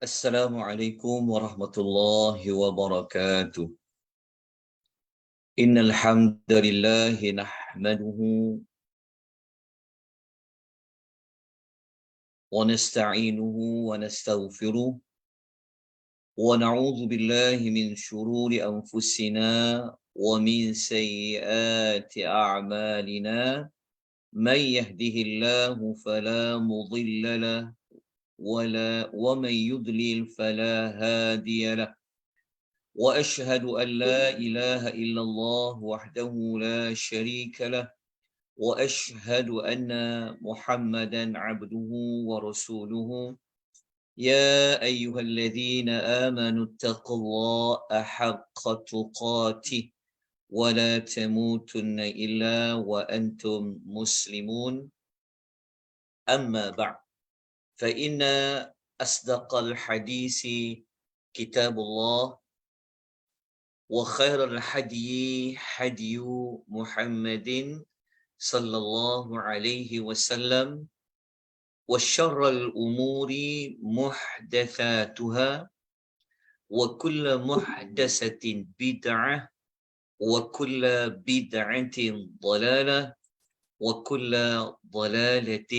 Assalamualaikum warahmatullahi wabarakatuh. Innal hamdalillah nahmaduhu wa nasta'inuhu wa nastaghfiruh wa na'udzu billahi min shururi anfusina wa min sayyiati a'malina. Man yahdihillahu fala mudilla lahu wa man yudlil fala hadiya lahu. وأشهد أن لا إله إلا الله وحده لا شريك له وأشهد أن محمدا عبده ورسوله يا أيها الذين آمنوا اتقوا الله حق تقاته ولا تموتن إلا وأنتم مسلمون. أما بعد فإن أصدق الحديث كتاب الله وخير الحدي حدي محمد صلى الله عليه وسلم وشر الأمور محدثاتها وكل محدثة بدعة وكل بدعة ضلالة وكل ضلالة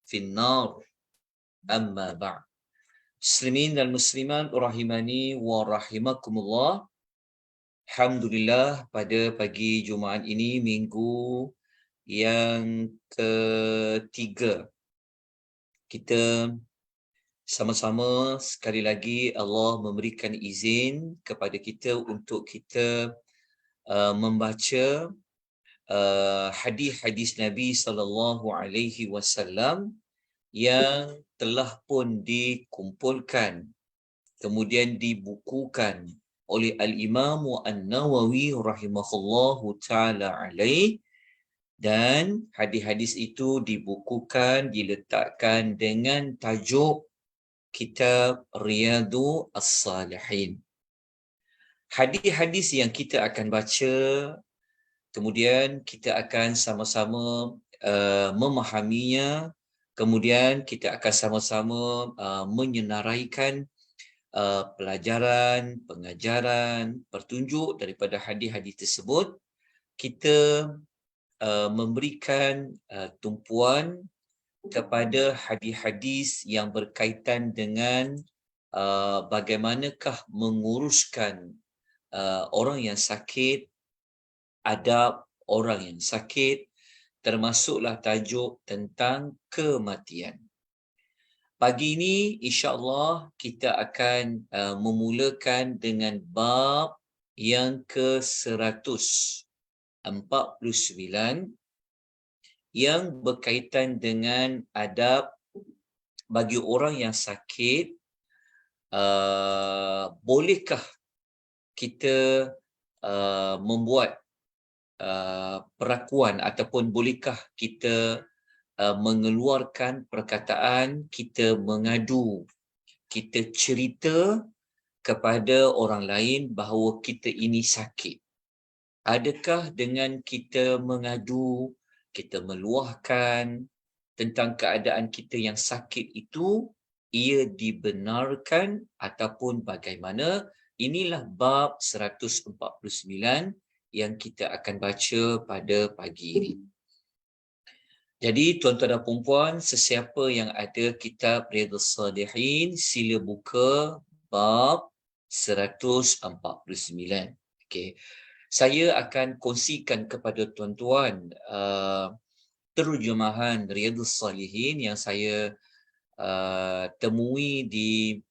في النار. أما بعد. Muslimin dan muslimat rahimani wa rahimakumullah. Alhamdulillah, pada pagi Jumaat ini, minggu yang ketiga, kita sama-sama sekali lagi Allah memberikan izin kepada kita untuk kita membaca hadis-hadis Nabi SAW yang telah pun dikumpulkan kemudian dibukukan oleh Al-Imam An-Nawawi rahimahullahu ta'ala alaih, dan hadis-hadis itu dibukukan, diletakkan dengan tajuk Kitab Riyadu As-Salihin. Hadis-hadis yang kita akan baca, kemudian kita akan sama-sama memahaminya, kemudian kita akan sama-sama menyenaraikan pelajaran, pengajaran, petunjuk daripada hadis-hadis tersebut. Kita memberikan tumpuan kepada hadis-hadis yang berkaitan dengan bagaimanakah menguruskan orang yang sakit, adab orang yang sakit, termasuklah tajuk tentang kematian. Pagi ini insya-Allah kita akan memulakan dengan bab yang ke-149 yang berkaitan dengan adab bagi orang yang sakit. Bolehkah kita membuat perakuan ataupun bolehkah kita mengeluarkan perkataan, kita mengadu, kita cerita kepada orang lain bahawa kita ini sakit? Adakah dengan kita mengadu, kita meluahkan tentang keadaan kita yang sakit itu, ia dibenarkan ataupun bagaimana? Inilah bab 149 yang kita akan baca pada pagi ini. Jadi tuan-tuan dan puan-puan, sesiapa yang ada kitab Riyadhus Salihin, sila buka bab 149. Okey. Saya akan kongsikan kepada tuan-tuan terjemahan Riyadhus Salihin yang saya temui di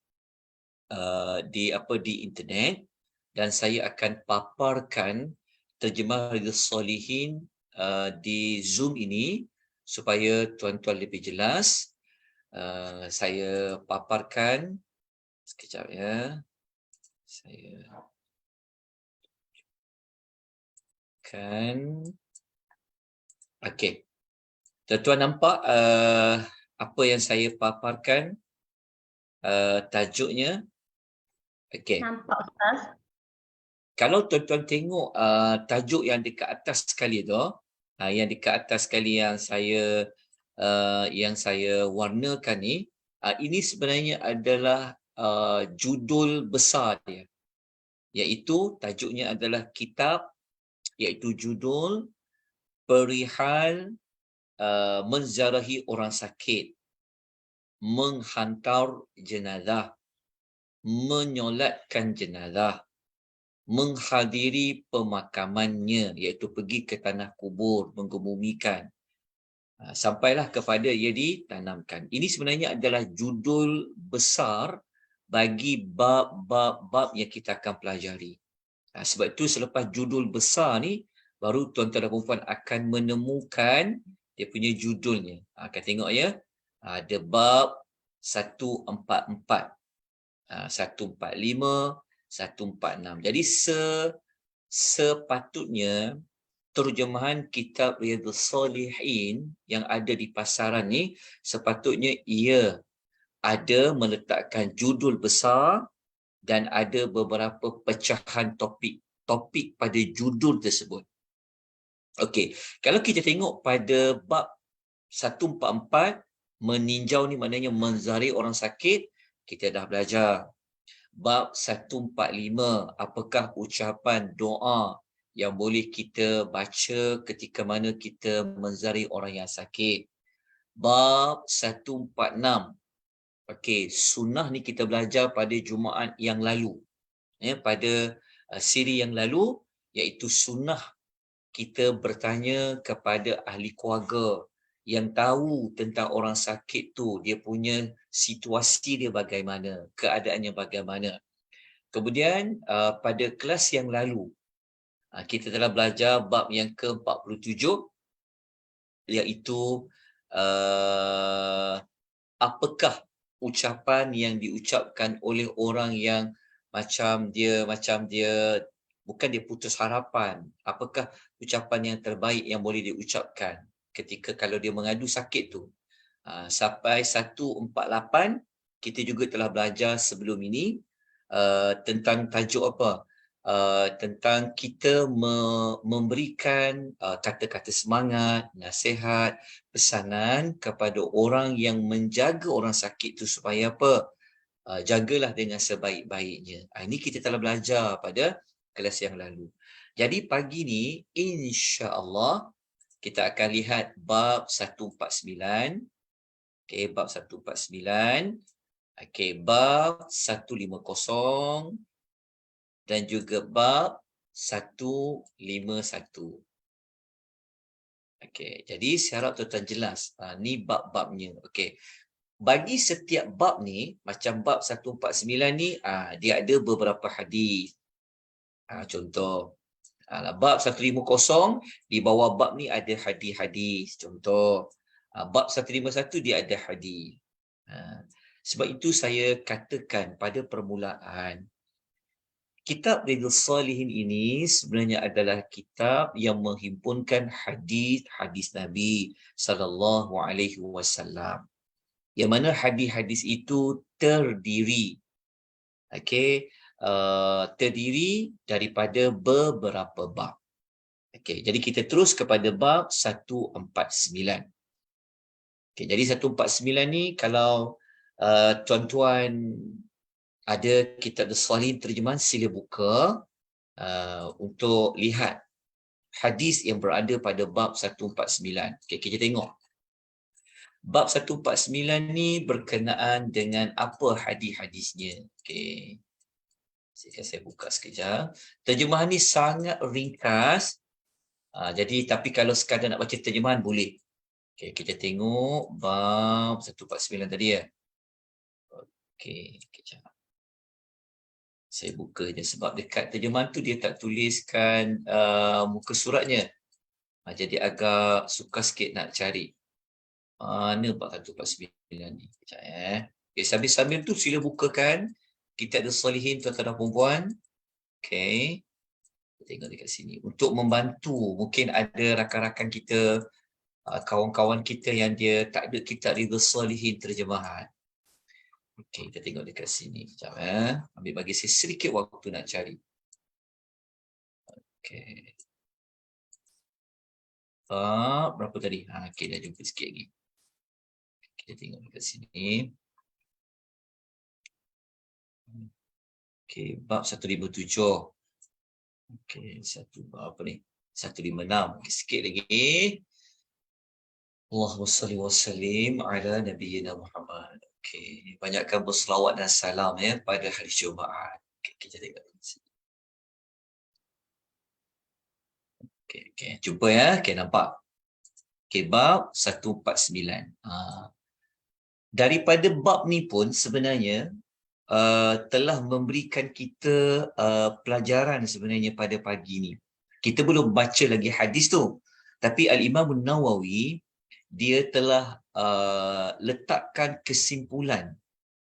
internet, dan saya akan paparkan terjemahan Riyadhus Salihin di Zoom ini supaya tuan-tuan lebih jelas. Saya paparkan sekejap ya. Saya kan, okey. Tuan-tuan nampak apa yang saya paparkan, tajuknya? Okey. Nampak, Ustaz. Kalau tuan-tuan tengok tajuk yang dekat atas sekali tu, yang dekat atas sekali yang saya warnakan ni, Ini sebenarnya adalah judul besar dia, iaitu tajuknya adalah kitab, iaitu judul perihal menziarahi orang sakit, menghantar jenazah, menyolatkan jenazah, menghadiri pemakamannya, iaitu pergi ke tanah kubur, mengebumikan, sampailah kepada ia ditanamkan. Ini sebenarnya adalah judul besar bagi bab-bab yang kita akan pelajari. Sebab itu selepas judul besar ni, baru tuan-tuan dan puan akan menemukan dia punya judulnya. Akan tengok ya, ada bab 144, 145, 146. Jadi sepatutnya terjemahan kitab Riyadhus Salihin yang ada di pasaran ni, sepatutnya ia ada meletakkan judul besar dan ada beberapa pecahan topik pada judul tersebut. Okey, kalau kita tengok pada bab 144, meninjau ni maknanya menzari orang sakit, kita dah belajar. Bab 145, apakah ucapan doa yang boleh kita baca ketika mana kita menzari orang yang sakit. Bab 146, okey, sunnah ni kita belajar pada Jumaat yang lalu. Pada siri yang lalu, iaitu sunnah kita bertanya kepada ahli keluarga yang tahu tentang orang sakit tu, dia punya situasi dia bagaimana, keadaannya bagaimana. Kemudian pada kelas yang lalu, kita telah belajar bab yang ke-47, iaitu apakah ucapan yang diucapkan oleh orang yang macam dia bukan dia putus harapan. Apakah ucapan yang terbaik yang boleh diucapkan ketika kalau dia mengadu sakit tu. Sampai 148 kita juga telah belajar sebelum ini tentang tajuk apa? Tentang kita memberikan kata-kata semangat, nasihat, pesanan kepada orang yang menjaga orang sakit tu supaya apa? Jagalah dengan sebaik-baiknya. Ini kita telah belajar pada kelas yang lalu. Jadi pagi ni insya-Allah kita akan lihat bab 149. Okey, bab 149. Okey, bab 150 dan juga bab 151. Okey, jadi saya harap tuan-tuan jelas. Ni bab-babnya. Okey. Bagi setiap bab ni, macam bab 149 ni, dia ada beberapa hadis. Contoh, bab 150, di bawah bab ni ada hadis-hadis. Contoh, bab 151 dia ada hadis. Sebab itu saya katakan pada permulaan, kitab Riyadhus Salihin ini sebenarnya adalah kitab yang menghimpunkan hadis-hadis Nabi sallallahu alaihi wasallam. Yang mana hadis-hadis itu terdiri terdiri daripada beberapa bab. Jadi kita terus kepada bab 149. Jadi 149 ni kalau tuan-tuan ada kitab As-Salihin terjemahan, sila buka untuk lihat hadis yang berada pada bab 149. Kita tengok. Bab 149 ni berkenaan dengan apa hadis-hadisnya. Saya buka sekejap. Terjemahan ni sangat ringkas. Jadi tapi kalau sekadar nak baca terjemahan boleh. Kita tengok bab 149 tadi ya. Kejap. Saya buka je sebab dekat terjemahan tu dia tak tuliskan muka suratnya. Jadi agak sukar sikit nak cari. Mana bab 149 ni? Kejap sambil-sambil tu sila bukakan kitab As-Salihin tuan-tuan dan puan-puan. Kita tengok dekat sini. Untuk membantu, mungkin ada rakan-rakan kita, kawan-kawan kita yang dia tak ada kitab As-Salihin terjemahan. Kita tengok dekat sini. Sekejap ambil bagi saya sedikit waktu nak cari. Berapa tadi? Dah jumpa sikit lagi. Kita tengok dekat sini. Okey, bab 157. Okey, satu bab apa ni? 156. Okey, sikit lagi. Allahumma salli wa sallim ala nabiyyina Muhammad. Okey, banyakkan berselawat dan salam ya pada hari Jumaat. Okey, kita tengok. Okey, okey. Jumpa ya. Okey, nampak. Okey, bab 149. Daripada bab ni pun sebenarnya telah memberikan kita pelajaran sebenarnya pada pagi ni. Kita belum baca lagi hadis tu. Tapi Al-Imam Nawawi dia telah letakkan kesimpulan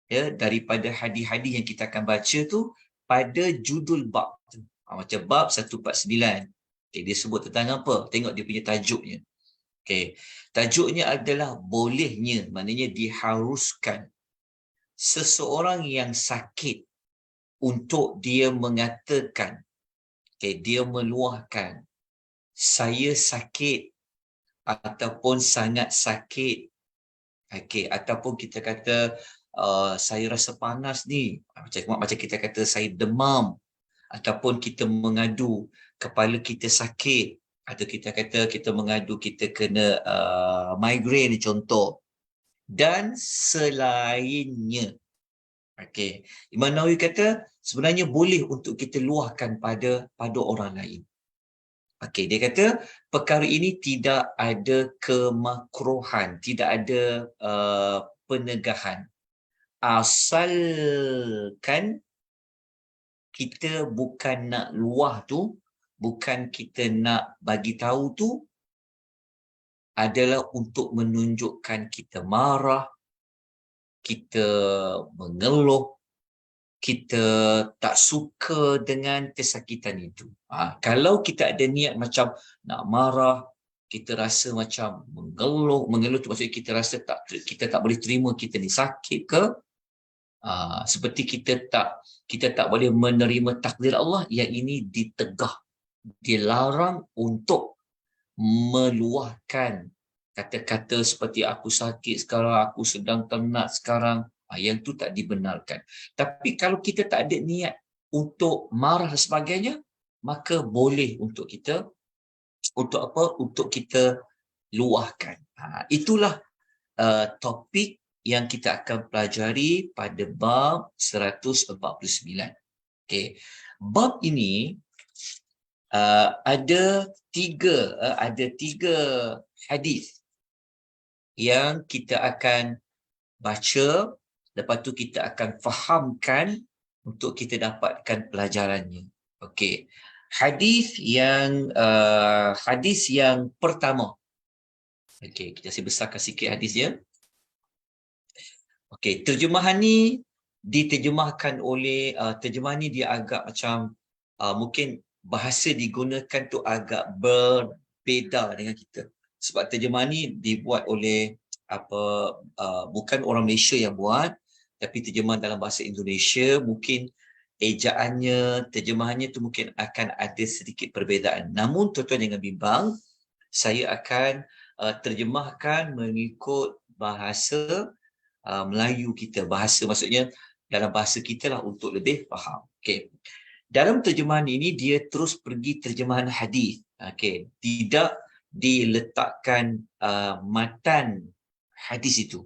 ya daripada hadis-hadis yang kita akan baca tu pada judul bab tu. Macam bab 149. Okay, dia sebut tentang apa? Tengok dia punya tajuknya. Okay. Tajuknya adalah bolehnya, maknanya diharuskan seseorang yang sakit untuk dia mengatakan, okay, dia meluahkan, saya sakit ataupun sangat sakit, okay, ataupun kita kata saya rasa panas ni, macam kita kata saya demam, ataupun kita mengadu kepala kita sakit, atau kita kata kita mengadu kita kena migraine contoh, dan selainnya. Okey, Imam Nawawi kata sebenarnya boleh untuk kita luahkan pada orang lain. Okey, dia kata perkara ini tidak ada kemakruhan, tidak ada penegahan. Asalkan kita bukan nak luah tu, bukan kita nak bagi tahu tu adalah untuk menunjukkan kita marah, kita mengeluh, kita tak suka dengan kesakitan itu. Kalau kita ada niat macam nak marah, kita rasa macam mengeluh tu maksudnya kita tak boleh terima kita ni sakit ke, seperti kita tak boleh menerima takdir Allah, yang ini ditegah, dilarang untuk meluahkan kata-kata seperti aku sakit sekarang, aku sedang penat sekarang, yang tu tak dibenarkan. Tapi kalau kita tak ada niat untuk marah dan sebagainya, maka boleh untuk kita untuk kita luahkan. Itulah topik yang kita akan pelajari pada bab 149. Okey. Bab ini ada tiga hadis yang kita akan baca, lepas tu kita akan fahamkan untuk kita dapatkan pelajarannya. Okey. Hadis yang pertama. Okey, kita besarkan sikit hadisnya. Okey, terjemahan ni diterjemahkan oleh terjemahan ni dia agak macam mungkin bahasa digunakan tu agak berbeza dengan kita. Sebab terjemahan ni dibuat oleh bukan orang Malaysia yang buat, tapi terjemahan dalam bahasa Indonesia. Mungkin ejaannya, terjemahannya tu mungkin akan ada sedikit perbezaan. Namun tuan-tuan jangan bimbang, saya akan terjemahkan mengikut bahasa Melayu kita. Bahasa maksudnya dalam bahasa kita lah untuk lebih faham. Okey. Dalam terjemahan ini dia terus pergi terjemahan hadis. Okey, tidak diletakkan matan hadis itu.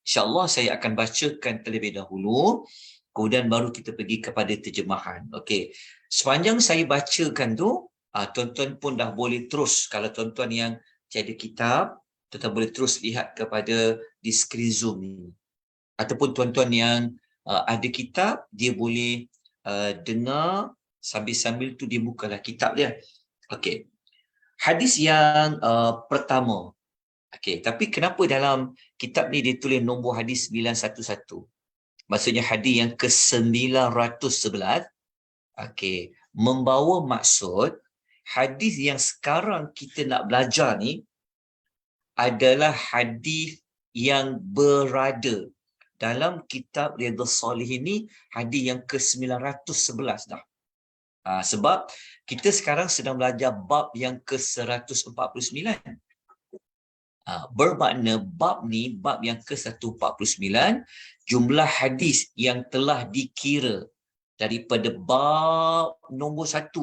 InsyaAllah saya akan bacakan terlebih dahulu, kemudian baru kita pergi kepada terjemahan. Okey. Sepanjang saya bacakan tu, tuan-tuan pun dah boleh terus, kalau tuan-tuan yang tiada kitab, tuan-tuan boleh terus lihat kepada di skrin Zoom ni. Ataupun tuan-tuan yang ada kitab, dia boleh dengar sambil-sambil tu dia bukalah kitab dia. Okey. Hadis yang pertama. Okey, tapi kenapa dalam kitab ni dia tulis nombor hadis 911? Maksudnya hadis yang ke-911. Okey, membawa maksud hadis yang sekarang kita nak belajar ni adalah hadis yang berada dalam kitab Riyadhus Shalihin ni, hadis yang ke-911 dah. Sebab kita sekarang sedang belajar bab yang ke-149. Bermakna bab ni, bab yang ke-149, jumlah hadis yang telah dikira daripada bab nombor 1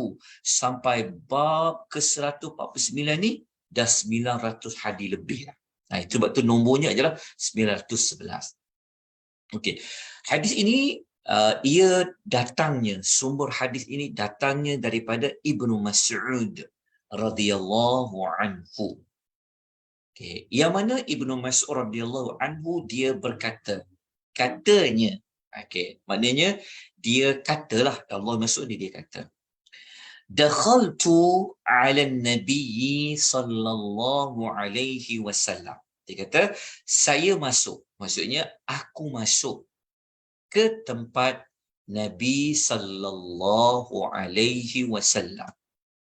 sampai bab ke-149 ni dah 900 hadis lebih. Itu sebab tu nombornya adalah 911. Okey. Hadis ini ia datangnya, sumber hadis ini datangnya daripada Ibnu Mas'ud radhiyallahu anhu. Okey, yang mana Ibnu Mas'ud radhiyallahu anhu dia berkata, katanya, okey, maknanya dia katalah, Allah Mas'ud dia kata, dakhaltu 'ala an-nabiy sallallahu alaihi wasallam. Dia kata, saya masuk, maksudnya aku masuk ke tempat Nabi sallallahu alaihi wasallam.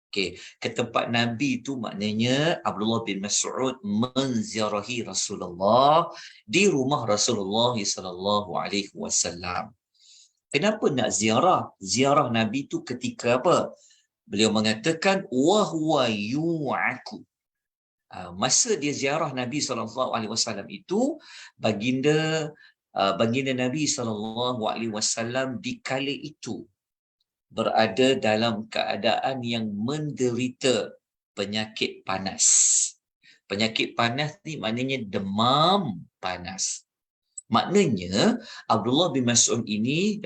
Okey, ke tempat Nabi tu maknanya Abdullah bin Mas'ud menziarahi Rasulullah di rumah Rasulullah sallallahu alaihi wasallam. Kenapa nak ziarah? Ziarah Nabi tu ketika apa? Beliau mengatakan wa huwa yu'aku. Masa dia ziarah Nabi sallallahu alaihi wasallam itu, baginda Nabi sallallahu alaihi wasallam di kala itu berada dalam keadaan yang menderita penyakit panas. Penyakit panas ni maknanya demam panas. Maknanya Abdullah bin Mas'ud ini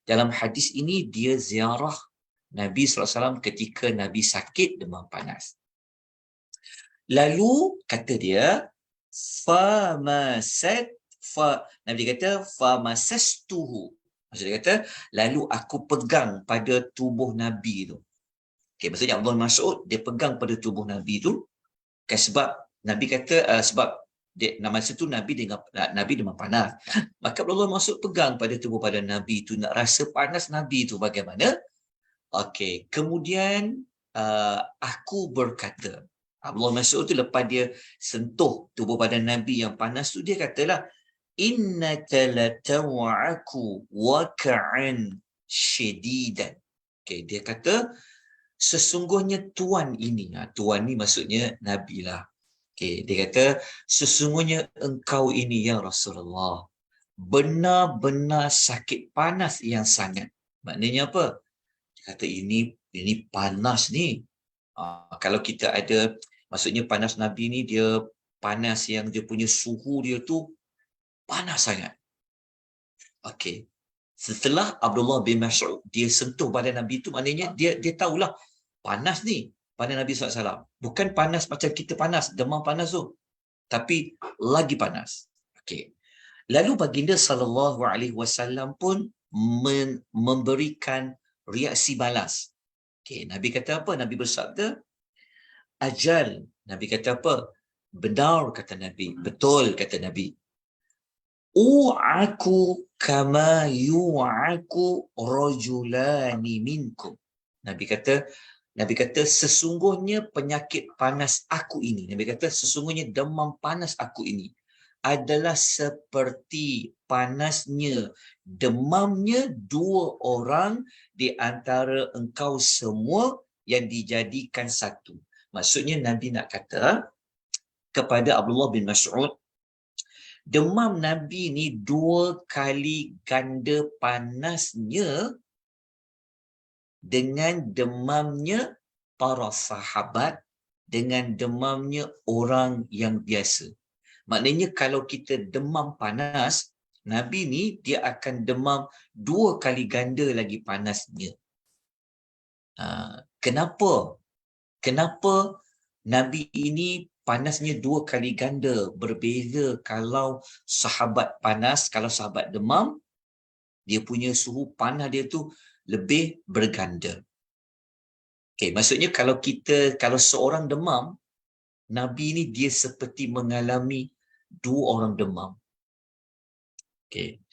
dalam hadis ini dia ziarah Nabi SAW ketika Nabi sakit demam panas. Lalu kata dia, Nabi kata famasastuhu. Maksud dia kata, lalu aku pegang pada tubuh Nabi tu. Okay, maksudnya Abdullah Mas'ud, dia pegang pada tubuh Nabi tu. Okay, sebab Nabi kata, sebab masa tu Nabi demam panas. Maka Abdullah Mas'ud pegang pada tubuh pada Nabi tu, nak rasa panas Nabi tu bagaimana. Okay, kemudian aku berkata, Abdullah Mas'ud tu lepas dia sentuh tubuh badan Nabi yang panas tu, dia katalah, innaka lataw'aku waka'an syadidan. Okay, dia kata sesungguhnya tuan ini, tuan ni maksudnya Nabi lah. Okay, dia kata sesungguhnya engkau ini ya Rasulullah benar-benar sakit panas yang sangat. Maknanya apa? Dia kata ini panas ni. Kalau kita ada, maksudnya panas Nabi ni dia panas yang dia punya suhu dia tu panas sangat. Okey. Setelah Abdullah bin Mas'ud dia sentuh badan Nabi tu, maknanya dia tahulah panas ni badan Nabi SAW. Bukan panas macam kita panas, demam panas tu. Tapi lagi panas. Okey. Lalu baginda sallallahu alaihi wasallam pun memberikan reaksi balas. Okey, Nabi kata apa? Nabi bersabda, ajal. Nabi kata apa? Benar kata Nabi. Betul kata Nabi. U'aku kama yu'aku rajulani minkum. Nabi kata sesungguhnya penyakit panas aku ini, Nabi kata sesungguhnya demam panas aku ini adalah seperti panasnya demamnya dua orang di antara engkau semua yang dijadikan satu. Maksudnya Nabi nak kata kepada Abdullah bin Mas'ud, demam Nabi ni 2 kali ganda panasnya dengan demamnya para sahabat, dengan demamnya orang yang biasa. Maknanya kalau kita demam panas, Nabi ni dia akan demam 2 kali ganda lagi panasnya. Kenapa? Kenapa Nabi ini panasnya 2 kali ganda, berbeza kalau sahabat panas, kalau sahabat demam, dia punya suhu panas dia tu lebih berganda. Okay, maksudnya kalau seorang demam, Nabi ni dia seperti mengalami 2 orang demam. Okay.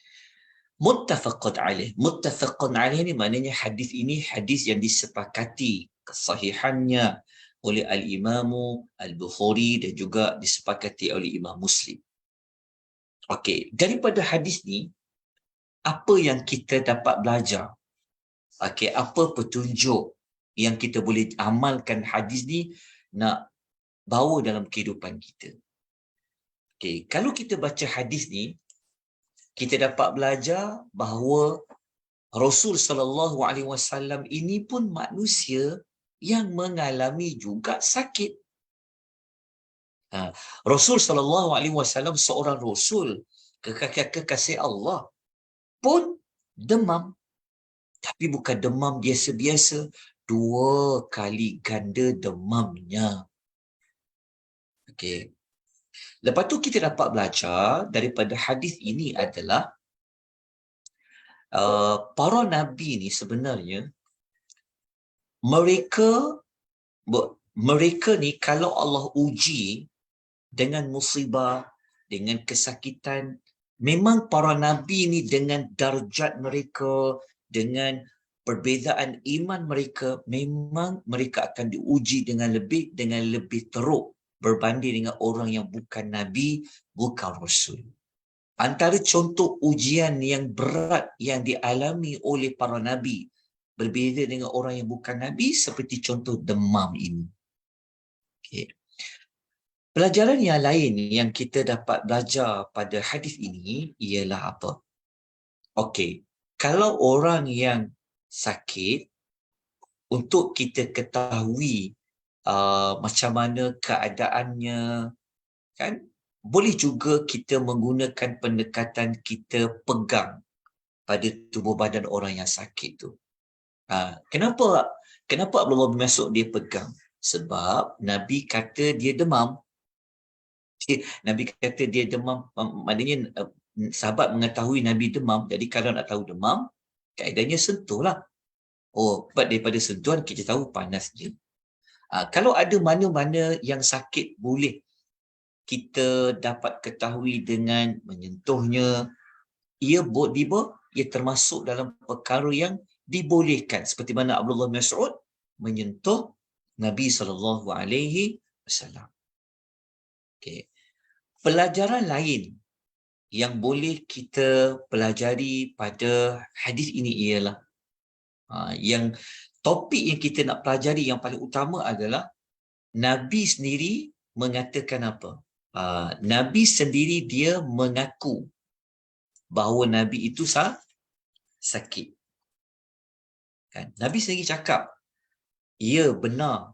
Muttafaqun alaih. Muttafaqun alaih ni maknanya hadis ini hadis yang disepakati kesahihannya oleh Al-Imamu Al-Bukhari dan juga disepakati oleh Imam Muslim. Okey, daripada hadis ni, apa yang kita dapat belajar? Okey, apa petunjuk yang kita boleh amalkan hadis ni nak bawa dalam kehidupan kita? Okey, kalau kita baca hadis ni, kita dapat belajar bahawa Rasul sallallahu alaihi wasallam ini pun manusia yang mengalami juga sakit. Rasul sallallahu alaihi wasallam seorang rasul kekasih Allah pun demam, tapi bukan demam biasa-biasa, 2 kali ganda demamnya. Okey. Lepas tu kita dapat belajar daripada hadis ini adalah para nabi ni sebenarnya mereka ni kalau Allah uji dengan musibah, dengan kesakitan, memang para nabi ni dengan darjat mereka, dengan perbezaan iman mereka, memang mereka akan diuji dengan lebih teruk berbanding dengan orang yang bukan nabi, bukan rasul. Antara contoh ujian yang berat yang dialami oleh para nabi berbeza dengan orang yang bukan nabi seperti contoh demam ini. Okay. Pelajaran yang lain yang kita dapat belajar pada hadis ini ialah apa? Okey, kalau orang yang sakit, untuk kita ketahui macam mana keadaannya, kan? Boleh juga kita menggunakan pendekatan kita pegang pada tubuh badan orang yang sakit tu. Kenapa Abdullah bin Mas'ud dia pegang? Sebab Nabi kata dia demam. Nabi kata dia demam, maknanya sahabat mengetahui Nabi demam, jadi kalau nak tahu demam, kaedahnya sentuhlah. Oh, sebab daripada sentuhan kita tahu panas dia. Kalau ada mana-mana yang sakit boleh kita dapat ketahui dengan menyentuhnya, ia termasuk dalam perkara yang dibolehkan, seperti mana Abdullah bin Mas'ud menyentuh Nabi SAW. Okay. Pelajaran lain yang boleh kita pelajari pada hadis ini ialah yang topik yang kita nak pelajari yang paling utama adalah Nabi sendiri mengatakan apa? Nabi sendiri dia mengaku bahawa Nabi itu sakit. Kan? Nabi sendiri cakap, ya benar.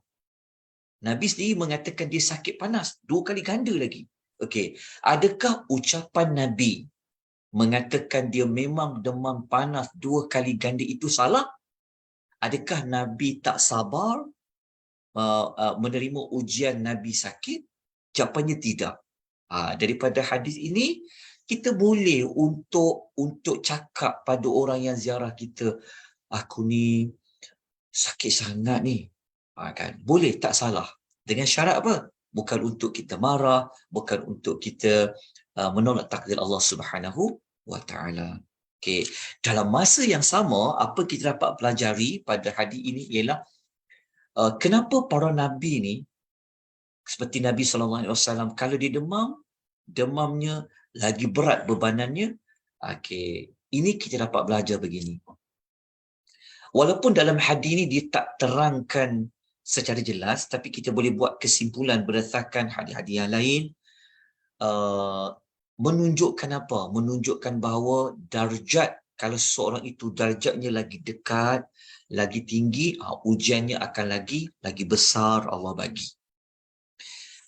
Nabi sendiri mengatakan dia sakit panas, 2 kali ganda lagi. Okey, adakah ucapan Nabi mengatakan dia memang demam panas 2 kali ganda itu salah? Adakah Nabi tak sabar menerima ujian Nabi sakit? Jawapannya tidak. Daripada hadis ini kita boleh untuk cakap pada orang yang ziarah kita, aku ni sakit sangat ni. Kan? Boleh, tak salah. Dengan syarat apa? Bukan untuk kita marah, bukan untuk kita menolak takdir Allah Subhanahu wa taala. Okey, dalam masa yang sama apa kita dapat pelajari pada hadis ini ialah kenapa para nabi ni seperti Nabi SAW kalau dia demamnya lagi berat bebanannya. Okey, ini kita dapat belajar begini. Walaupun dalam hadis ini dia tak terangkan secara jelas, tapi kita boleh buat kesimpulan berdasarkan hadis-hadis yang lain. Menunjukkan apa? Menunjukkan bahawa darjat, kalau seseorang itu darjatnya lagi dekat, lagi tinggi, ujiannya akan lagi besar Allah bagi.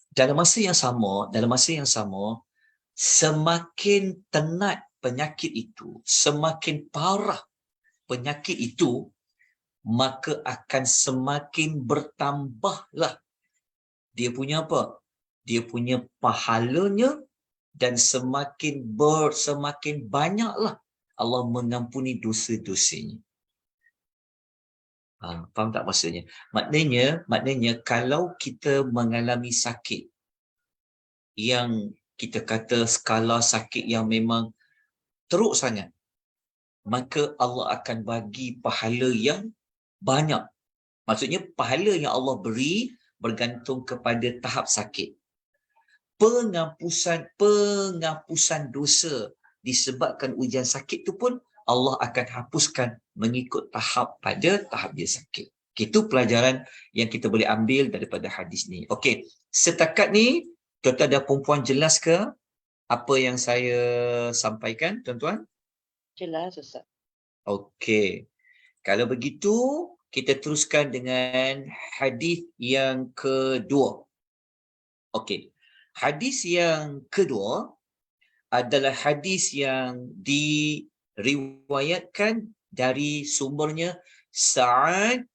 Dalam masa yang sama, semakin tenat penyakit itu, semakin parah penyakit itu, maka akan semakin bertambahlah dia punya apa? Dia punya pahalanya, dan semakin banyaklah Allah mengampuni dosa-dosanya. Faham tak maksudnya? Maknanya kalau kita mengalami sakit yang kita kata skala sakit yang memang teruk sangat, maka Allah akan bagi pahala yang banyak. Maksudnya pahala yang Allah beri bergantung kepada tahap sakit. Penghapusan dosa disebabkan ujian sakit tu pun Allah akan hapuskan mengikut tahap dia sakit. Itu pelajaran yang kita boleh ambil daripada hadis ni. Okey, setakat ni tuan-tuan dan puan-puan jelas ke apa yang saya sampaikan, tuan-tuan? Jelas, Ustaz. Okey. Kalau begitu, kita teruskan dengan hadis yang kedua. Okey. Hadis yang kedua adalah hadis yang diriwayatkan dari sumbernya Sa'ad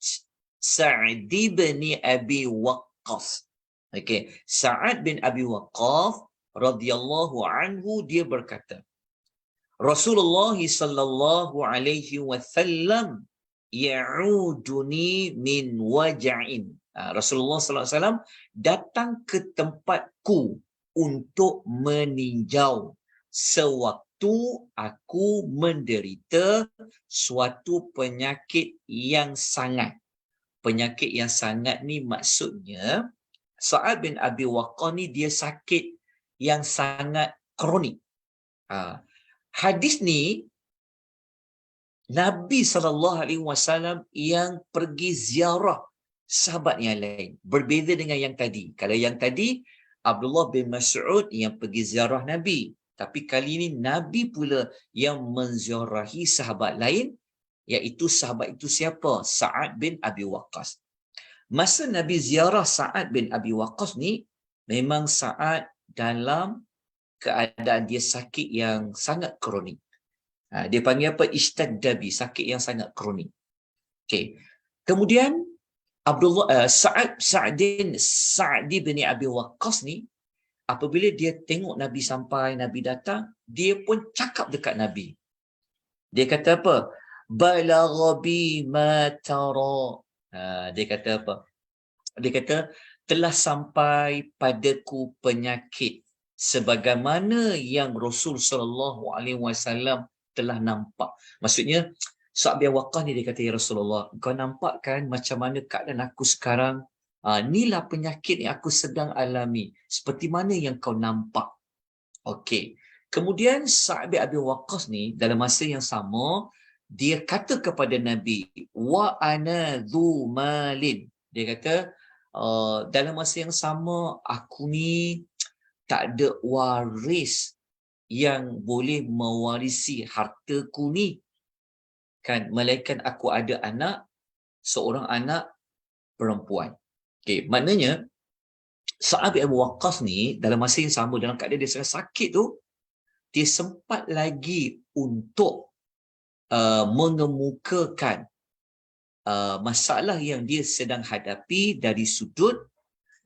Sa'd bin Abi Waqqas. Okey, Sa'ad bin Abi Waqqas radhiyallahu anhu dia berkata, Rasulullah sallallahu alaihi wasallam ya'uduni min waja'in. Rasulullah sallallahu alaihi wasallam datang ke tempatku untuk meninjau sewaktu aku menderita suatu penyakit yang sangat. Penyakit yang sangat ni maksudnya Sa'ad bin Abi Waqqas ni dia sakit yang sangat kronik. Hadis ni Nabi SAW yang pergi ziarah sahabat yang lain. Berbeza dengan yang tadi. Kalau yang tadi, Abdullah bin Mas'ud yang pergi ziarah Nabi. Tapi kali ini Nabi pula yang menziarahi sahabat lain, iaitu sahabat itu siapa? Sa'ad bin Abi Waqqas. Masa Nabi ziarah Sa'ad bin Abi Waqqas ni, memang Sa'ad dalam keadaan dia sakit yang sangat kronik. Dia panggil apa? Ishtaddabi, sakit yang sangat kronik. Okey. Kemudian Sa'di bin Abi Waqqas ni, apabila dia tengok Nabi sampai, Nabi datang, dia pun cakap dekat Nabi. Dia kata apa? Balagha bi ma tara. Dia kata apa? Dia kata, telah sampai padaku penyakit sebagaimana yang Rasul sallallahu alaihi wasallam telah nampak. Maksudnya Sa'd bin Waqqas ni dia kata, ya Rasulullah, kau nampak kan macam mana keadaan aku sekarang? Inilah penyakit yang aku sedang alami, seperti mana yang kau nampak. Okey. Kemudian Sa'd bin Abi Waqqas ni dalam masa yang sama dia kata kepada Nabi, wa ana dzu malin. Dia kata, dalam masa yang sama aku ni tak ada waris yang boleh mewarisi hartaku ni, kan, melainkan aku ada anak, seorang anak perempuan. Okey, maknanya Sa'ad bin Abu Waqqas ni dalam masa yang sama, dalam keadaan dia sangat sakit tu, dia sempat lagi untuk mengemukakan masalah yang dia sedang hadapi dari sudut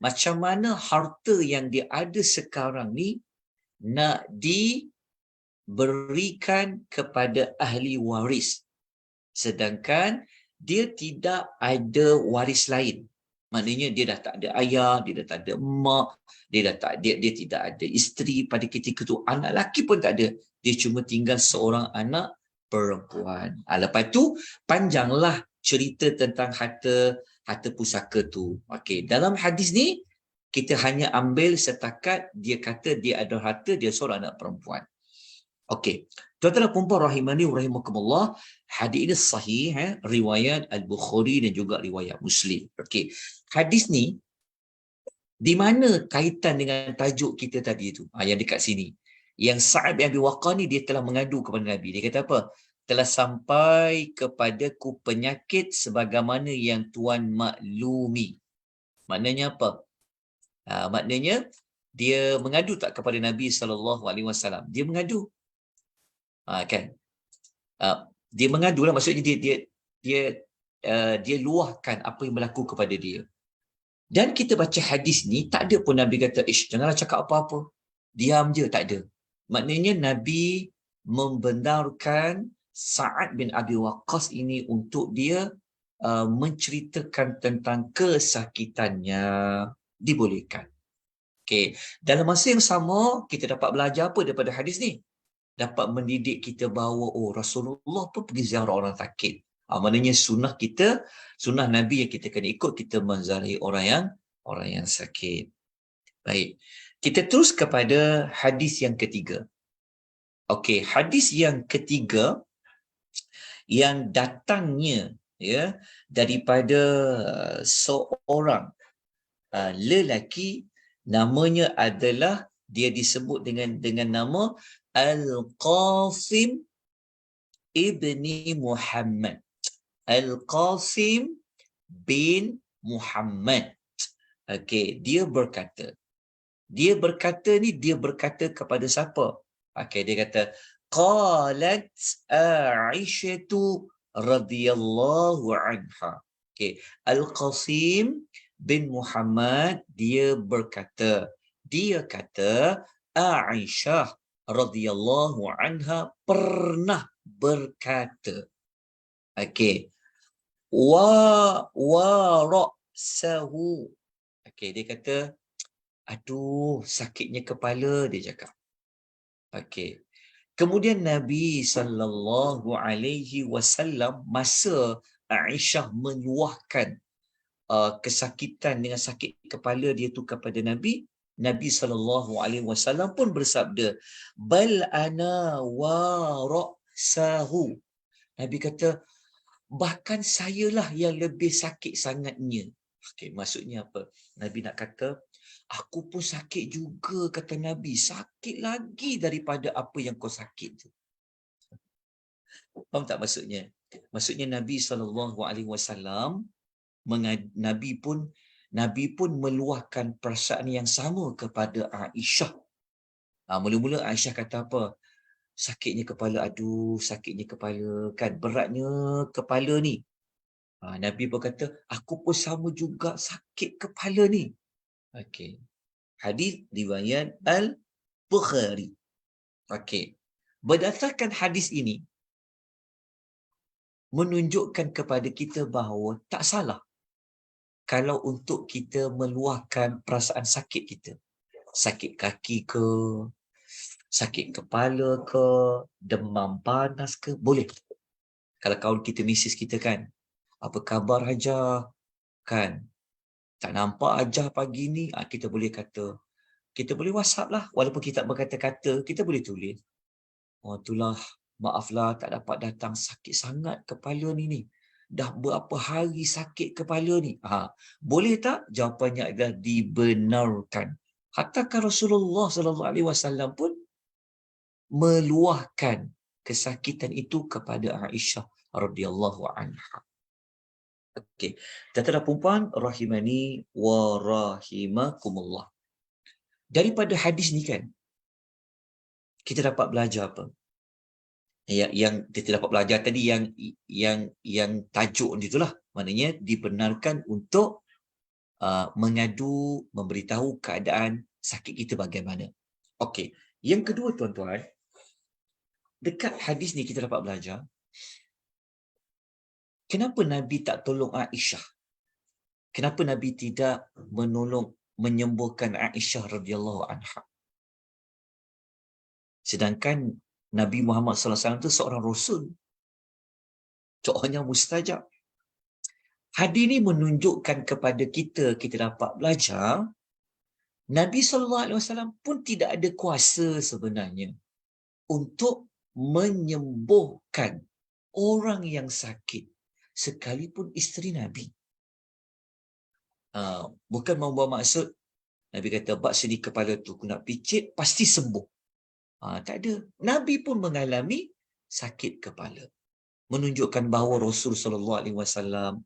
macam mana harta yang dia ada sekarang ni nak diberikan kepada ahli waris, sedangkan dia tidak ada waris lain. Maknanya dia dah tak ada ayah, dia dah tak ada mak, dia tidak ada isteri pada ketika tu, anak lelaki pun tak ada. Dia cuma tinggal seorang anak perempuan. Lepas tu panjanglah cerita tentang harta pusaka tu. Okey, dalam hadis ni kita hanya ambil setakat dia kata dia ada harta, dia seorang anak perempuan. Okey. Tuan-tuan dan puan-puan rahimani rahimakumullah, hadis ini sahih, riwayat Al-Bukhari dan juga riwayat Muslim. Okey. Hadis ni di mana kaitan dengan tajuk kita tadi tu? Yang dekat sini. Yang Sa'ad bin Abi Waqqas ni dia telah mengadu kepada Nabi. Dia kata apa? Telah sampai kepadaku penyakit sebagaimana yang tuan maklumi. Maknanya apa? Maknanya dia mengadu tak kepada Nabi SAW. Dia mengadu. Kan? Dia mengadu lah, maksudnya dia luahkan apa yang berlaku kepada dia. Dan kita baca hadis ni, tak ada pun Nabi kata, janganlah cakap apa-apa. Diam je, tak ada. Maknanya Nabi membenarkan Sa'ad bin Abi Waqqas ini untuk dia menceritakan tentang kesakitannya. Dibolehkan. Okay. Dalam masa yang sama, kita dapat belajar apa daripada hadis ni? Dapat mendidik kita bahawa Rasulullah pun pergi ziarah orang sakit. Maknanya sunnah kita, sunnah Nabi yang kita kena ikut, kita menziarahi orang yang sakit. Baik. Kita terus kepada hadis yang ketiga. Okey, hadis yang ketiga yang datangnya daripada seorang lelaki, namanya adalah, dia disebut dengan nama Al-Qasim ibni Muhammad. Al-Qasim bin Muhammad. Okey, dia berkata. Dia berkata kepada siapa? Okey, dia kata qalat Aisyatu radhiyallahu anha. Okey, Al-Qasim bin Muhammad dia berkata, dia kata Aisyah radhiyallahu anha pernah berkata. Okey, wa ra'sahu. Okey, dia kata aduh, sakitnya kepala, dia cakap. Okey. Kemudian Nabi SAW masa Aisyah meluahkan kesakitan dengan sakit kepala dia tu kepada Nabi, Nabi SAW pun bersabda, bal ana wa ra'sahu. Nabi kata, bahkan sayalah yang lebih sakit sangatnya. Okey, maksudnya apa? Nabi nak kata, aku pun sakit juga, kata Nabi. Sakit lagi daripada apa yang kau sakit tu. Faham tak maksudnya? Maksudnya Nabi SAW, Nabi pun meluahkan perasaan yang sama kepada Aisyah. Mula-mula Aisyah kata apa? Sakitnya kepala, aduh, sakitnya kepala, kan beratnya kepala ni. Nabi pun kata, aku pun sama juga sakit kepala ni. Okey. Hadis riwayat Al-Bukhari. Okey. Berdasarkan hadis ini, menunjukkan kepada kita bahawa tak salah kalau untuk kita meluahkan perasaan sakit kita. Sakit kaki ke, sakit kepala ke, demam panas ke, boleh. Kalau kawan kita, misis kita kan, apa khabar Hajah? Kan, tak nampak Hajah pagi ni, kita boleh kata, kita boleh WhatsApp lah, walaupun kita tak berkata-kata, kita boleh tulis. Oh itulah, maaflah tak dapat datang, sakit sangat kepala ni. Dah berapa hari sakit kepala ni. Boleh tak? Jawapannya adalah dibenarkan. Hatta Rasulullah SAW pun meluahkan kesakitan itu kepada Aisyah radhiyallahu anha. Okey, tuan-tuan dan puan rahimani wa rahimakumullah. Daripada hadis ni kan, kita dapat belajar apa? Yang kita dapat belajar tadi, yang tajuk itulah, maknanya dibenarkan untuk mengadu, memberitahu keadaan sakit kita bagaimana. Okey, yang kedua tuan-tuan, dekat hadis ni kita dapat belajar kenapa Nabi tak tolong Aisyah? Kenapa Nabi tidak menyembuhkan Aisyah radhiyallahu anha? Sedangkan Nabi Muhammad SAW itu seorang rasul. Doanya mustajab. Hadis ini menunjukkan kepada kita, kita dapat belajar, Nabi SAW pun tidak ada kuasa sebenarnya untuk menyembuhkan orang yang sakit, sekalipun isteri Nabi. Bukan membawa maksud, Nabi kata, bak sini kepala tu, aku nak picit, pasti sembuh. Tak ada. Nabi pun mengalami sakit kepala. Menunjukkan bahawa Rasulullah SAW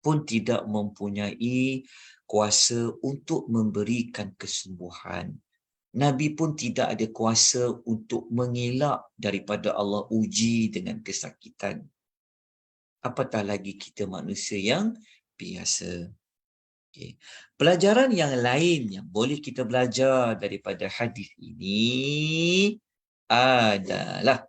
pun tidak mempunyai kuasa untuk memberikan kesembuhan. Nabi pun tidak ada kuasa untuk mengelak daripada Allah uji dengan kesakitan. Apatah lagi kita manusia yang biasa. Okay. Pelajaran yang lain yang boleh kita belajar daripada hadis ini adalah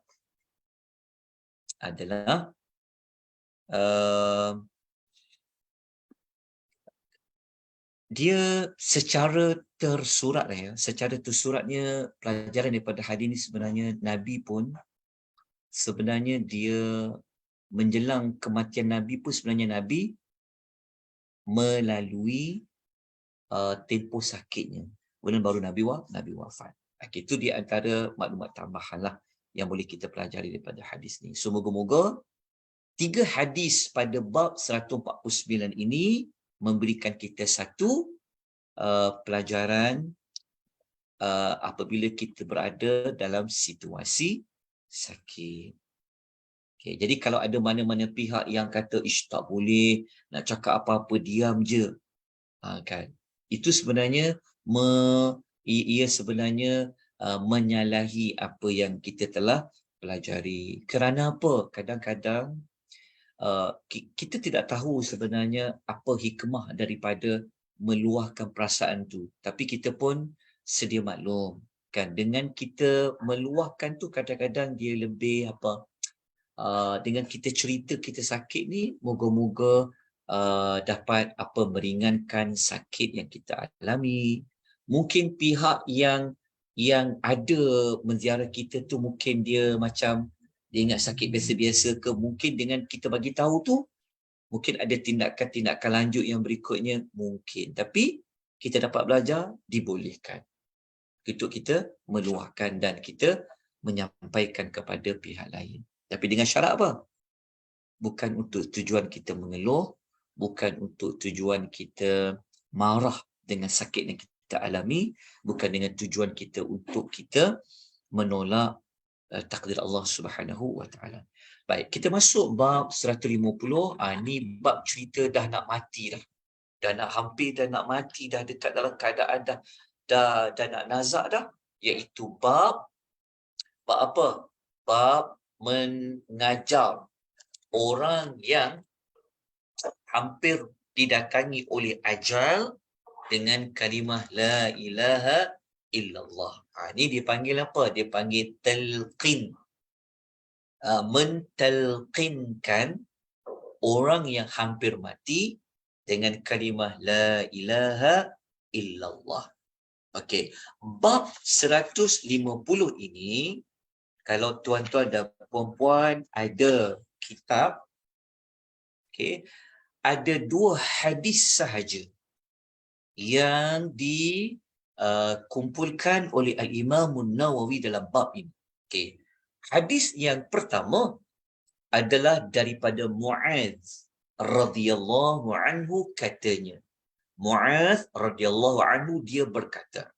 dia secara tersuratnya pelajaran daripada hadis ini, sebenarnya Nabi pun sebenarnya dia menjelang kematian Nabi pun sebenarnya Nabi melalui tempoh sakitnya. Kemudian baru Nabi wafat. Itu di antara maklumat tambahan lah yang boleh kita pelajari daripada hadis ni. So, moga-moga 3 hadis pada bab 149 ini memberikan kita satu pelajaran apabila kita berada dalam situasi sakit. Okay, jadi kalau ada mana-mana pihak yang kata, ish tak boleh, nak cakap apa-apa diam je. Kan. Itu sebenarnya ia sebenarnya menyalahi apa yang kita telah pelajari. Kerana apa? Kadang-kadang kita tidak tahu sebenarnya apa hikmah daripada meluahkan perasaan tu. Tapi kita pun sedia maklum. Kan, dengan kita meluahkan tu kadang-kadang dia lebih apa, dengan kita cerita kita sakit ni, moga-moga dapat apa meringankan sakit yang kita alami. Mungkin pihak yang ada menziarah kita tu mungkin dia macam dia ingat sakit biasa-biasa ke, mungkin dengan kita bagi tahu tu mungkin ada tindakan-tindakan lanjut yang berikutnya mungkin, tapi kita dapat belajar dibolehkan untuk kita meluahkan dan kita menyampaikan kepada pihak lain. Tapi dengan syarat apa? Bukan untuk tujuan kita mengeluh, bukan untuk tujuan kita marah dengan sakit yang kita alami, bukan dengan tujuan kita untuk kita menolak takdir Allah Subhanahu wa taala. Baik, kita masuk bab 150. Ni bab cerita dah nak mati dah. Dah nak hampir dah nak mati dah, dekat dalam keadaan dah nak nazak dah, iaitu bab apa? Bab mengajar orang yang hampir didatangi oleh ajal dengan kalimah la ilaha illallah. Ini dipanggil apa? Dia panggil talqin. Mentalqinkan orang yang hampir mati dengan kalimah la ilaha illallah. Okey, bab 150 ini, kalau tuan-tuan dan puan-puan ada kitab, okey, ada 2 hadis sahaja yang dikumpulkan oleh Al-Imam Nawawi dalam bab ini. Okey. Hadis yang pertama adalah daripada Mu'adz radhiyallahu anhu, katanya. Mu'adz radhiyallahu anhu dia berkata,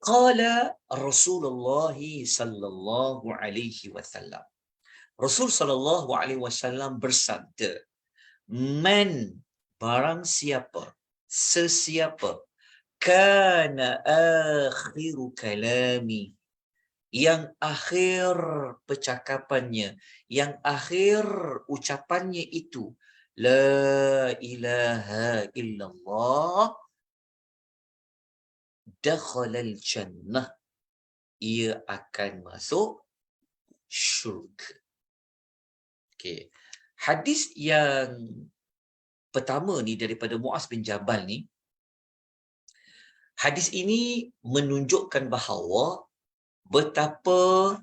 qala Rasulullah sallallahu alaihi wasallam. Rasul sallallahu alaihi wasallam bersabda, man, barang siapa, sesiapa, kana akhiru kalami, yang akhir percakapannya, yang akhir ucapannya itu la ilaha illallah, dakhalal jannah, ia akan masuk syurga. Okey. Hadis yang pertama ni daripada Muaz bin Jabal ni, hadis ini menunjukkan bahawa betapa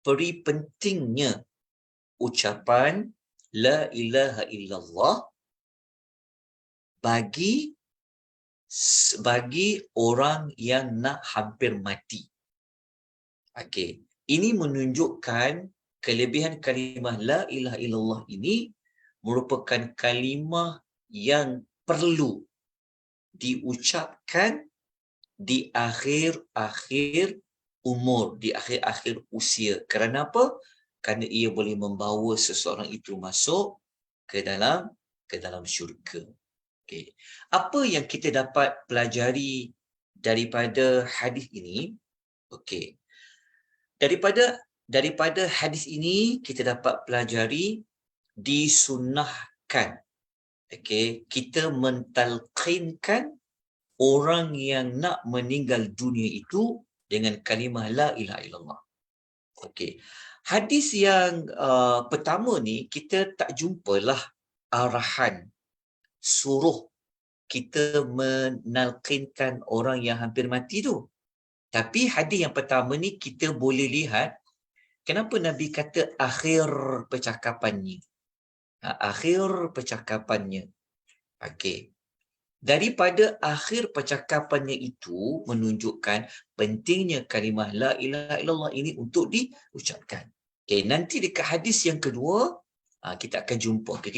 pentingnya ucapan la ilaha illallah bagi orang yang nak hampir mati. Okey, ini menunjukkan kelebihan kalimah la ilaha illallah ini merupakan kalimah yang perlu diucapkan di akhir-akhir umur, di akhir-akhir usia. Kerana apa? Kerana ia boleh membawa seseorang itu masuk ke dalam syurga. Okay. Apa yang kita dapat pelajari daripada hadis ini? Okey. Daripada hadis ini kita dapat pelajari disunnahkan, okey, kita mentalqinkan orang yang nak meninggal dunia itu dengan kalimah la ilaha illallah. Okey. Hadis yang pertama ni kita tak jumpalah arahan suruh kita menalqinkan orang yang hampir mati tu. Tapi hadis yang pertama ni kita boleh lihat kenapa Nabi kata akhir percakapannya. Akhir percakapannya. Okey. Daripada akhir percakapannya itu menunjukkan pentingnya kalimah la ilaha illallah ini untuk diucapkan. Okey, nanti dekat hadis yang kedua kita akan jumpa. Okay,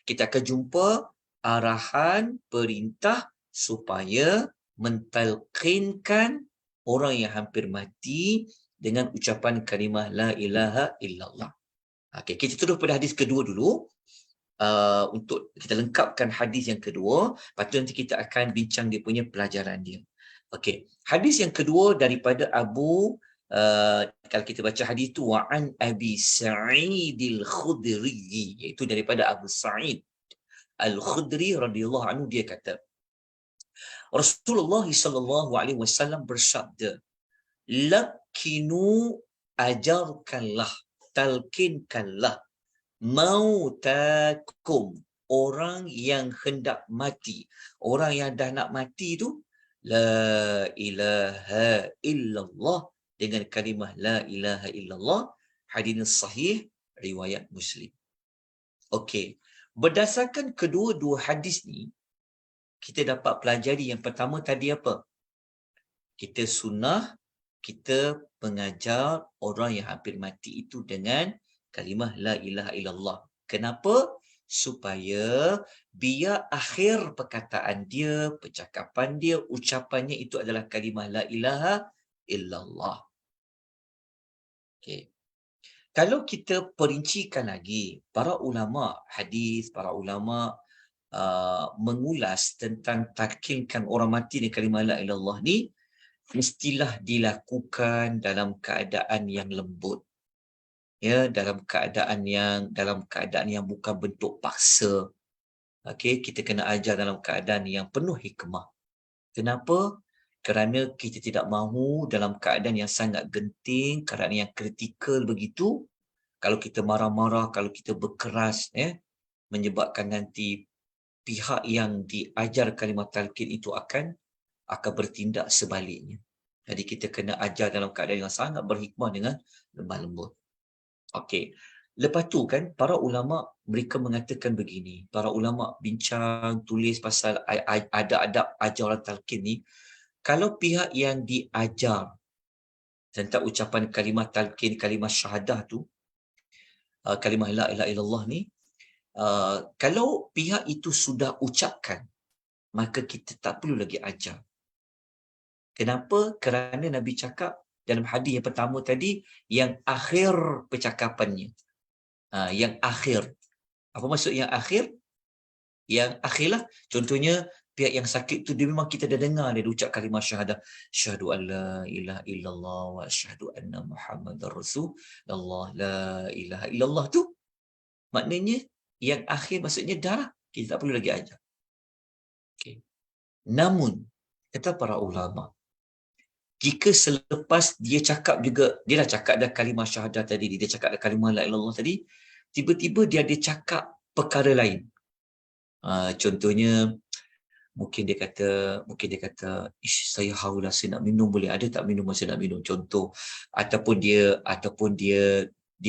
kita akan jumpa arahan perintah supaya mentalqinkan orang yang hampir mati dengan ucapan kalimah la ilaha illallah. Okey, kita terus pada hadis kedua dulu. Untuk kita lengkapkan hadis yang kedua, lepas tu nanti kita akan bincang dia punya pelajaran dia. Okey, hadis yang kedua daripada kalau kita baca hadis tu wa'an Abi Sa'idil Khudri, iaitu daripada Abu Sa'id Al-Khudri radhiyallahu anhu, dia kata Rasulullah sallallahu alaihi wasallam bersabda, "Lakinu, ajarkanlah, talkinkanlah mautakum, orang yang hendak mati, orang yang dah nak mati tu, la ilaha illallah, dengan kalimah la ilaha illallah." Hadis sahih riwayat Muslim. Okey, berdasarkan kedua-dua hadis ni, kita dapat pelajari yang pertama tadi apa? Kita sunnah, kita mengajar orang yang hampir mati itu dengan kalimah la ilaha illallah. Kenapa? Supaya biar akhir perkataan dia, percakapan dia, ucapannya itu adalah kalimah la ilaha illallah. Okay. Kalau kita perincikan lagi, para ulama hadis, para ulama mengulas tentang talqinkan orang mati dengan kalimah la ilaha illallah ni, mestilah dilakukan dalam keadaan yang lembut, ya, dalam keadaan yang bukan bentuk paksa. Okey, kita kena ajar dalam keadaan yang penuh hikmah. Kenapa? Kerana kita tidak mahu dalam keadaan yang sangat genting, keadaan yang kritikal begitu, kalau kita marah-marah, kalau kita berkeras, menyebabkan nanti pihak yang diajar kalimah talqin itu akan bertindak sebaliknya. Jadi kita kena ajar dalam keadaan yang sangat berhikmah dengan lemah lembut. Okey. Lepas tu kan para ulama mereka mengatakan begini. Para ulama bincang, tulis pasal adab-adab ajaran talqin ni. Kalau pihak yang diajar tentang ucapan kalimah talqin, kalimah syahadah tu, kalimah la ilaha illallah ni, kalau pihak itu sudah ucapkan, maka kita tak perlu lagi ajar. Kenapa? Kerana Nabi cakap dalam hadis yang pertama tadi, yang akhir percakapannya. Yang akhir. Apa maksud yang akhir? Yang akhirlah, contohnya pihak yang sakit tu, dia memang kita dah dengar dia ucap kalimah syahadah, syahadu an la ilaha illallah wa syahadu anna muhammadar rasulullah, la ilaha illallah tu, maknanya yang akhir, maksudnya dah lah, kita tak perlu lagi ajar. Okay. Namun, kata para ulama, jika selepas dia cakap juga, dia dah cakap dah kalimah syahadah tadi, dia cakap dah kalimah la ilaha illallah tadi, tiba-tiba dia ada cakap perkara lain. Contohnya, mungkin dia kata, saya haus lah, saya nak minum, boleh ada tak minum masa nak minum, contoh. Ataupun dia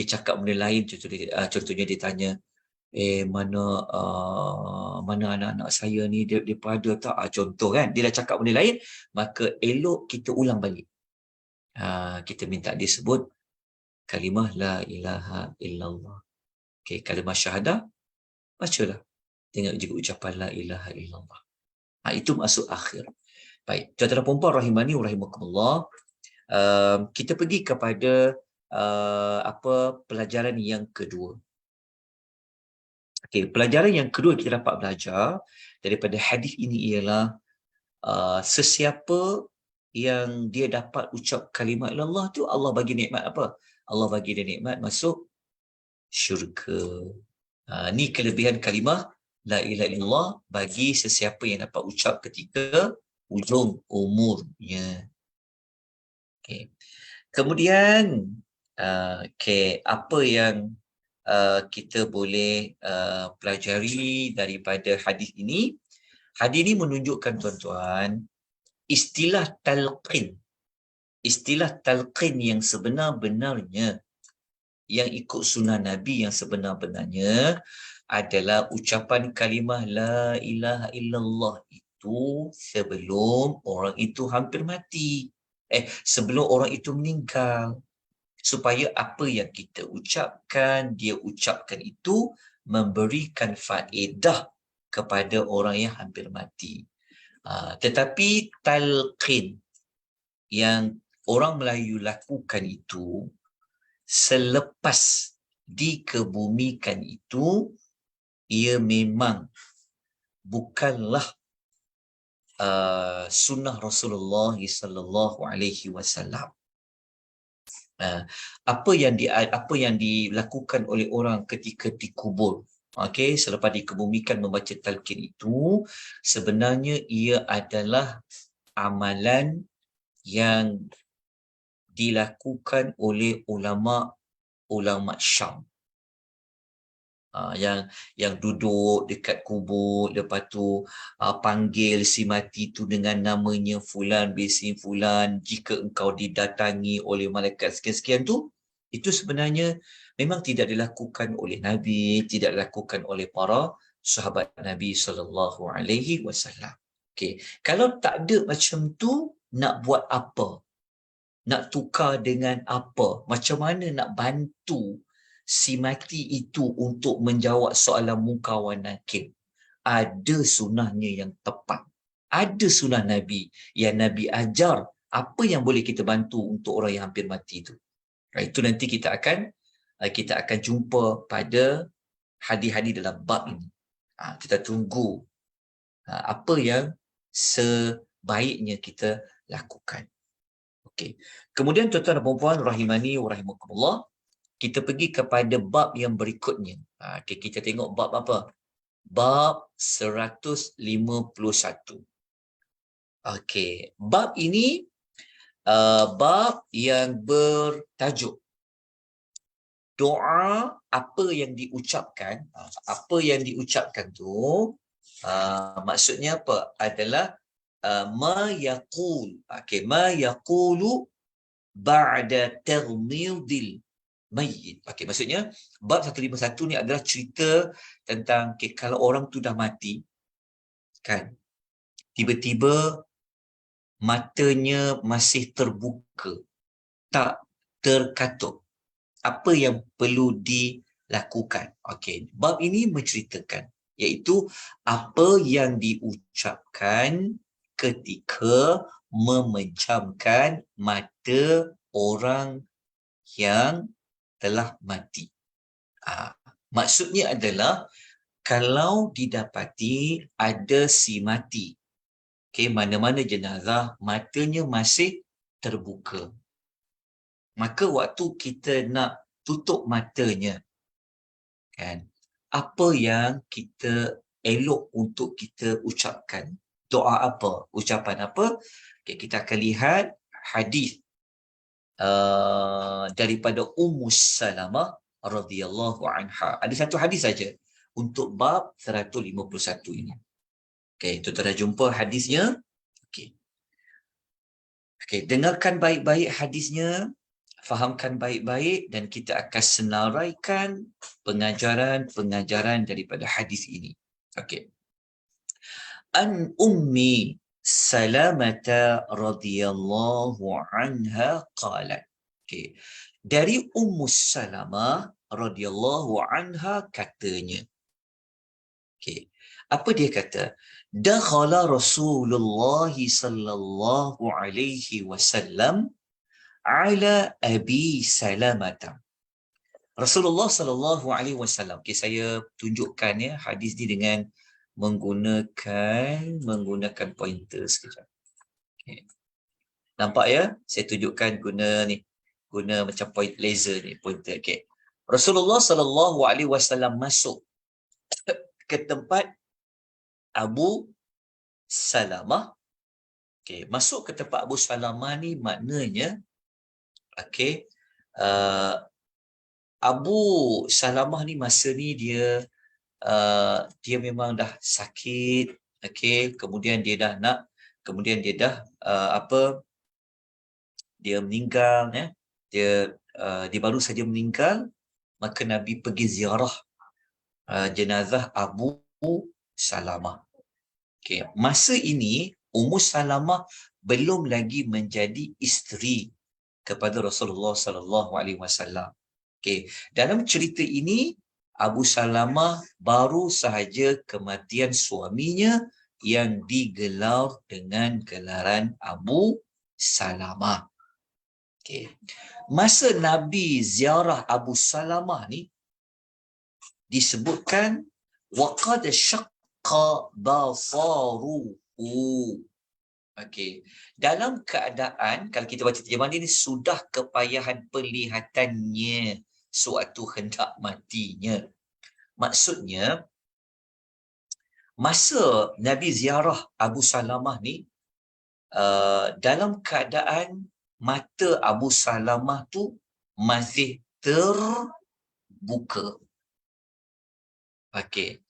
cakap benda lain, contohnya dia tanya, mana anak-anak saya ni, dia ada tak? Contoh kan, dia dah cakap benda lain, maka elok kita ulang balik. Kita minta dia sebut kalimah la ilaha illallah. Okay, kalimah syahadah, bacalah. Tengok juga ucapan la ilaha illallah. Itu maksud akhir. Baik, tuan-tuan dan puan-puan rahimani wa rahimakumullah, kita pergi kepada pelajaran yang kedua. Okey, pelajaran yang kedua kita dapat belajar daripada hadis ini ialah sesiapa yang dia dapat ucap kalimah ilallah tu, Allah bagi nikmat apa? Allah bagi dia nikmat masuk syurga. Ni kelebihan kalimah la ilaha illallah bagi sesiapa yang dapat ucap ketika hujung umurnya. Okay. Kemudian, apa yang kita boleh pelajari daripada hadis ini? Hadis ini menunjukkan, tuan-tuan, istilah talqin yang sebenar-benarnya, yang ikut sunnah Nabi yang sebenar-benarnya adalah ucapan kalimah la ilaha illallah itu sebelum orang itu hampir mati. Sebelum orang itu meninggal. Supaya apa yang kita ucapkan, dia ucapkan itu memberikan faedah kepada orang yang hampir mati. Tetapi talqin yang orang Melayu lakukan itu selepas dikebumikan itu, ia memang bukanlah sunnah Rasulullah sallallahu alaihi wasallam. Apa yang dilakukan oleh orang ketika dikubur, okey, selepas dikebumikan membaca talqin itu, sebenarnya ia adalah amalan yang dilakukan oleh ulama Syam. Yang duduk dekat kubur, lepas tu panggil si mati tu dengan namanya fulan bin fulan, jika engkau didatangi oleh malaikat sekian-sekian tu, itu sebenarnya memang tidak dilakukan oleh Nabi, tidak dilakukan oleh para sahabat Nabi sallallahu alaihi wasallam. Okey, kalau tak ada macam tu, nak buat apa? Nak tukar dengan apa? Macam mana nak bantu si mati itu untuk menjawab soalan Munkar wa Nakir? Ada sunnahnya yang tepat. Ada sunnah Nabi yang Nabi ajar apa yang boleh kita bantu untuk orang yang hampir mati itu. Itu nanti kita akan jumpa pada hadis-hadis dalam bab ini. Kita tunggu apa yang sebaiknya kita lakukan. Okey. Kemudian tuan-tuan dan puan-puan rahimani wa rahimakumullah, kita pergi kepada bab yang berikutnya. Okay, kita tengok bab apa? Bab 151. Okey, bab ini bab yang bertajuk doa apa yang diucapkan. Apa yang diucapkan tu maksudnya apa? Adalah ma yaqul. Okey, ma yaqulu ba'da taghmidil mayyit. Okey, maksudnya bab 151 ni adalah cerita tentang kalau orang tu dah mati kan, tiba-tiba matanya masih terbuka, tak terkatup. Apa yang perlu dilakukan? Okey, bab ini menceritakan iaitu apa yang diucapkan ketika memejamkan mata orang yang telah mati. Maksudnya adalah kalau didapati ada si mati, mana-mana jenazah matanya masih terbuka, maka waktu kita nak tutup matanya kan, apa yang kita elok untuk kita ucapkan? Doa apa? Ucapan apa? Kita akan lihat hadis daripada Ummu Salamah radhiyallahu anha. Ada satu hadis saja untuk bab 151 ini. Okey, tuan-tuan dah jumpa hadisnya? Okey. Okey, dengarkan baik-baik hadisnya, fahamkan baik-baik dan kita akan senaraikan pengajaran-pengajaran daripada hadis ini. Okey. An Ummi Salamata radhiyallahu anha qalat. Okey. Dari Ummu Salamah radhiyallahu anha katanya. Okey. Apa dia kata? Dakhala Rasulullah sallallahu alaihi wasallam ala Abi Salamah. Rasulullah sallallahu alaihi wasallam. Okey, saya tunjukkan ya hadis ni dengan menggunakan pointer sekejap. Okay. Nampak ya? Saya tunjukkan guna macam point laser ni, pointer. Okey. Rasulullah sallallahu alaihi wasallam masuk ke tempat Abu Salamah. Okey, masuk ke tempat Abu Salamah ni maknanya okey, Abu Salamah ni masa ni dia memang dah sakit, okey, kemudian dia dah dia meninggal ya. Dia baru saja meninggal, maka Nabi pergi ziarah jenazah Abu Salamah. Okey, masa ini Ummu Salamah belum lagi menjadi isteri kepada Rasulullah sallallahu alaihi wasallam. Okey, dalam cerita ini Abu Salamah baru sahaja kematian suaminya yang digelar dengan gelaran Abu Salamah. Okey. Masa Nabi ziarah Abu Salamah ni, disebutkan waqad syaqqa basaruhu. Okey. Dalam keadaan kalau kita baca terjemahan ini sudah kepayahan penglihatannya suatu hendak matinya. Maksudnya masa Nabi ziarah Abu Salamah ni dalam keadaan mata Abu Salamah tu masih terbuka. Okey.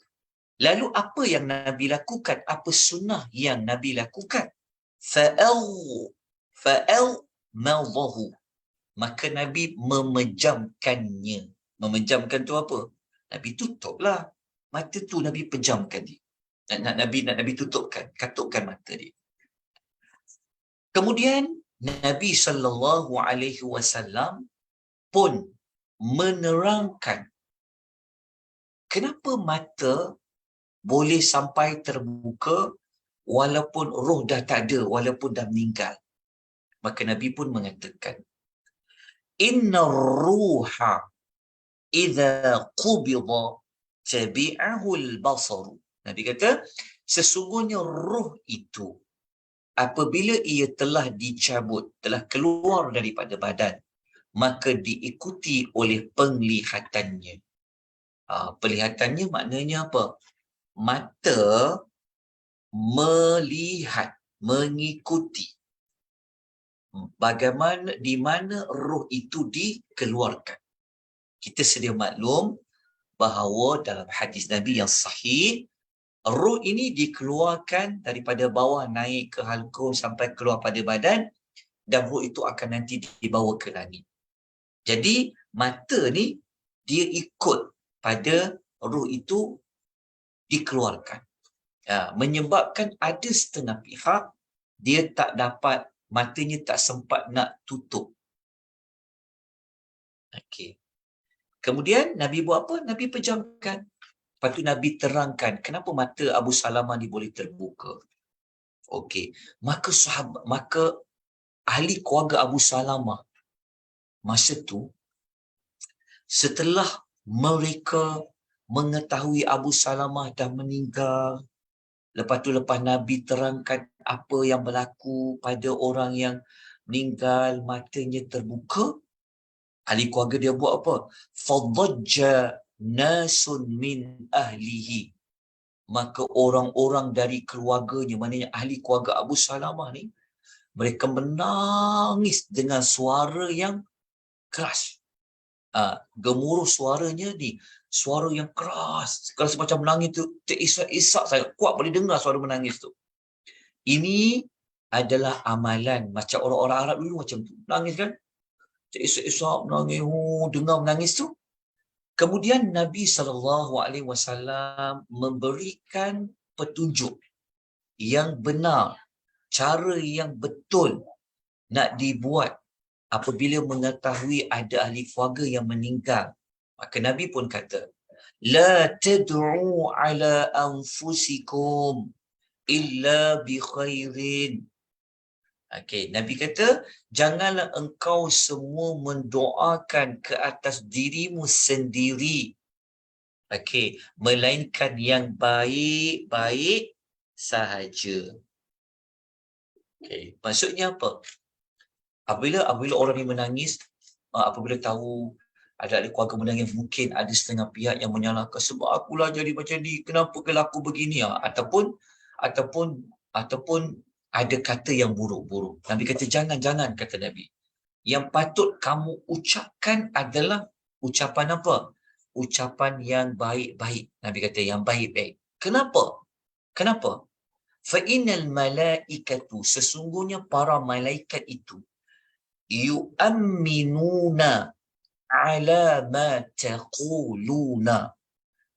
Lalu apa yang Nabi lakukan? Apa sunnah yang Nabi lakukan? Fa'al-madahu. Maka Nabi memejamkannya. Memejamkan tu apa? Nabi tutuplah. Mata tu Nabi pejamkan dia. Nabi tutupkan, katupkan mata dia. Kemudian Nabi SAW pun menerangkan kenapa mata boleh sampai terbuka walaupun roh dah tak ada, walaupun dah meninggal. Maka Nabi pun mengatakan, Inna ruha idza qubida tabi'ahu al-basar. Nabi kata, sesungguhnya roh itu apabila ia telah dicabut, telah keluar daripada badan, maka diikuti oleh penglihatannya. Penglihatannya maknanya apa? Mata melihat, mengikuti bagaimana, di mana roh itu dikeluarkan. Kita sedia maklum bahawa dalam hadis Nabi yang sahih, roh ini dikeluarkan daripada bawah naik ke halqum sampai keluar pada badan, dan roh itu akan nanti dibawa ke langit. Jadi mata ni dia ikut pada roh itu dikeluarkan. Menyebabkan ada setengah pihak dia tak dapat, matanya tak sempat nak tutup. Okey. Kemudian Nabi buat apa? Nabi pejamkan. Lepas tu Nabi terangkan kenapa mata Abu Salamah ni boleh terbuka. Okey. Maka ahli keluarga Abu Salamah masa tu, setelah mereka mengetahui Abu Salamah dah meninggal, lepas Nabi terangkan apa yang berlaku pada orang yang meninggal, matanya terbuka, ahli keluarga dia buat apa? Fadajja nasun min ahlihi. Maka orang-orang dari keluarganya, maknanya ahli keluarga Abu Salamah ni, mereka menangis dengan suara yang keras. Gemuruh suaranya ni, suara yang keras. Kalau semacam menangis tu, terisak-isak sangat. Kuat boleh dengar suara menangis tu. Ini adalah amalan macam orang-orang Arab dulu macam tu. Menangis kan? Terisak-isak menangis, dengar menangis tu. Kemudian Nabi SAW memberikan petunjuk yang benar, cara yang betul nak dibuat apabila mengetahui ada ahli keluarga yang meninggal. Maka Nabi pun kata, La tad'u ala anfusikum illa bi khairin. Okey, Nabi kata, janganlah engkau semua mendoakan ke atas dirimu sendiri. Okey, melainkan yang baik-baik sahaja. Okey, maksudnya apa? Apabila orang ni menangis, apabila tahu ada ahli keluarga menangis, mungkin ada setengah pihak yang menyalahkan, sebab akulah jadi macam ni, kenapa berlaku begini? Ataupun ada kata yang buruk-buruk. Nabi kata jangan, kata Nabi. Yang patut kamu ucapkan adalah ucapan apa? Ucapan yang baik-baik. Nabi kata yang baik-baik. Kenapa? Fa'innal malaikatu, sesungguhnya para malaikat itu, yu'amminuna ala ma taquluna.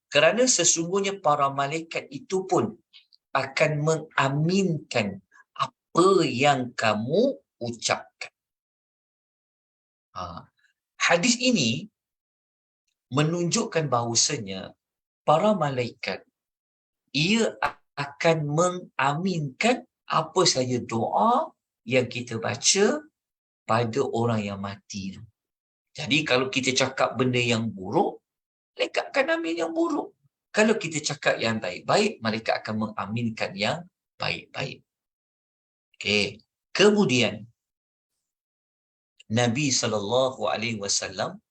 Kerana sesungguhnya para malaikat itu pun akan mengaminkan apa yang kamu ucapkan. Hadis ini menunjukkan bahawasanya para malaikat, ia akan mengaminkan apa saja doa yang kita baca pada orang yang mati. Jadi kalau kita cakap benda yang buruk, malaikat akan amin yang buruk. Kalau kita cakap yang baik-baik, malaikat akan mengaminkan yang baik-baik. Okey. Kemudian Nabi SAW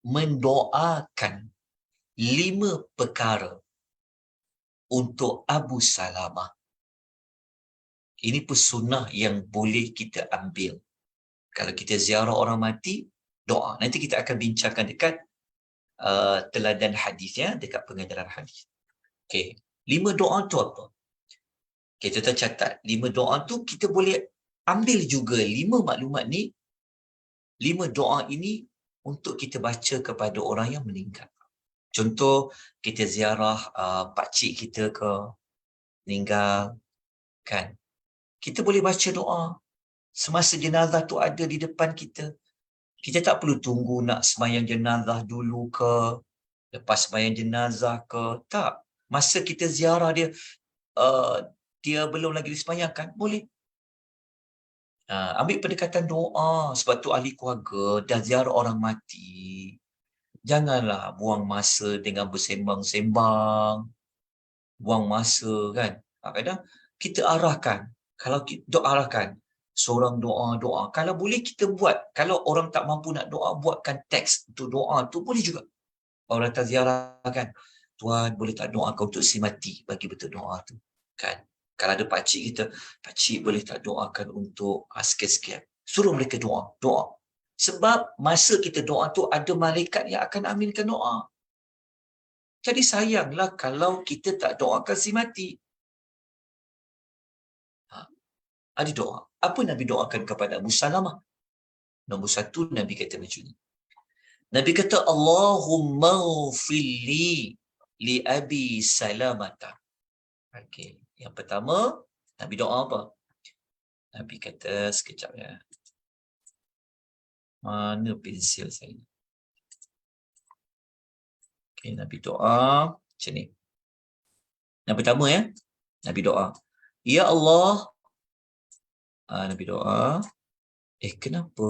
mendoakan 5 perkara untuk Abu Salamah. Ini pun sunnah yang boleh kita ambil. Kalau kita ziarah orang mati, doa. Nanti kita akan bincangkan dekat teladan hadisnya, dekat pengajaran hadis. Okey. 5 doa tu apa? Kita catat. 5 doa tu kita boleh ambil juga 5 maklumat ni. 5 doa ini untuk kita baca kepada orang yang meninggal. Contoh, kita ziarah pakcik kita ke meninggal, kan? Kita boleh baca doa. Semasa jenazah tu ada di depan kita. Kita tak perlu tunggu nak sembahyang jenazah dulu ke, lepas sembahyang jenazah ke. Tak. Masa kita ziarah dia, dia belum lagi disembahyangkan, boleh. Ambil pendekatan doa. Sebab tu ahli keluarga dah ziarah orang mati. Janganlah buang masa dengan bersembang-sembang. Buang masa, kan. Kadang kita arahkan. Kalau kita arahkan, seorang doa. Kalau boleh kita buat. Kalau orang tak mampu nak doa, buatkan teks untuk doa tu boleh juga. Orang datang ziarah, kan. Tuan boleh tak doakan untuk si mati, bagi betul doa tu, kan. Kalau ada pakcik kita, pakcik boleh tak doakan untuk sekian-sekian. Suruh mereka doa. Sebab masa kita doa tu ada malaikat yang akan aminkan doa. Jadi sayanglah kalau kita tak doakan si mati. Ada doa. Apa Nabi doakan kepada Abu Salamah? Nombor 1, Nabi kata macam ni. Nabi kata, Allahumma ghfirli li Abi Salamata. Okey. Yang pertama, Nabi doa apa? Nabi kata, sekejap ya. Mana pensil saya? Okey, Nabi doa macam ni. Yang pertama ya, Nabi doa, Ya Allah, Nabi doa, kenapa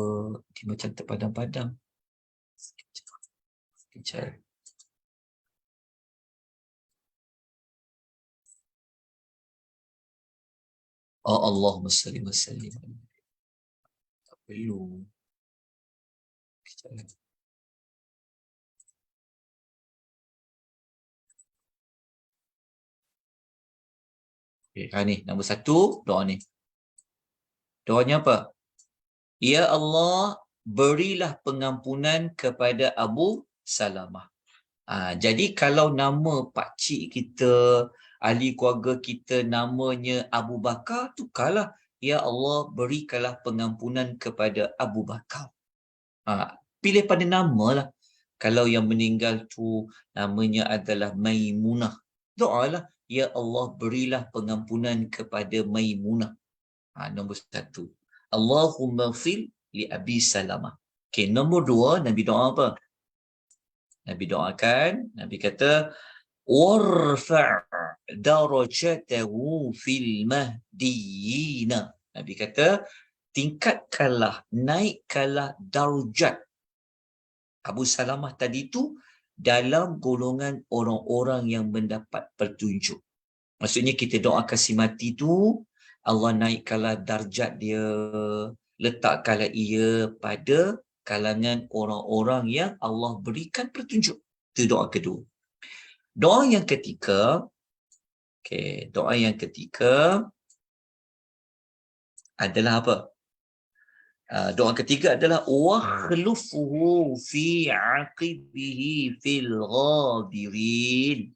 dia macam terpadam-padam? Sekejap. Allahumma salli wa sallim. Tak perlu. Sekejap. Okay, ni nombor 1, doa ni. Doanya apa? Ya Allah, berilah pengampunan kepada Abu Salamah. Jadi kalau nama pakcik kita, ahli keluarga kita namanya Abu Bakar, tukarlah. Ya Allah, berikanlah pengampunan kepada Abu Bakar. Pilih pada nama lah. Kalau yang meninggal tu namanya adalah Maimunah, doalah, Ya Allah, berilah pengampunan kepada Maimunah. Nombor 1. Allahumma fil li Abi Salamah. Okay, nombor 2, Nabi doa apa? Nabi doakan, Nabi kata, warfa' darajatahu fil mahdiyina. Nabi kata, tingkatkanlah, naikkanlah darjat Abu Salamah tadi tu dalam golongan orang-orang yang mendapat petunjuk. Maksudnya kita doakan si mati tu, Allah naikkanlah darjat dia, letakkanlah ia pada kalangan orang-orang yang Allah berikan petunjuk. Itu doa kedua. Doa yang ketiga, doa yang ketiga adalah apa? Doa ketiga adalah wakhlufuhu fi aqibihi fil ghabirin.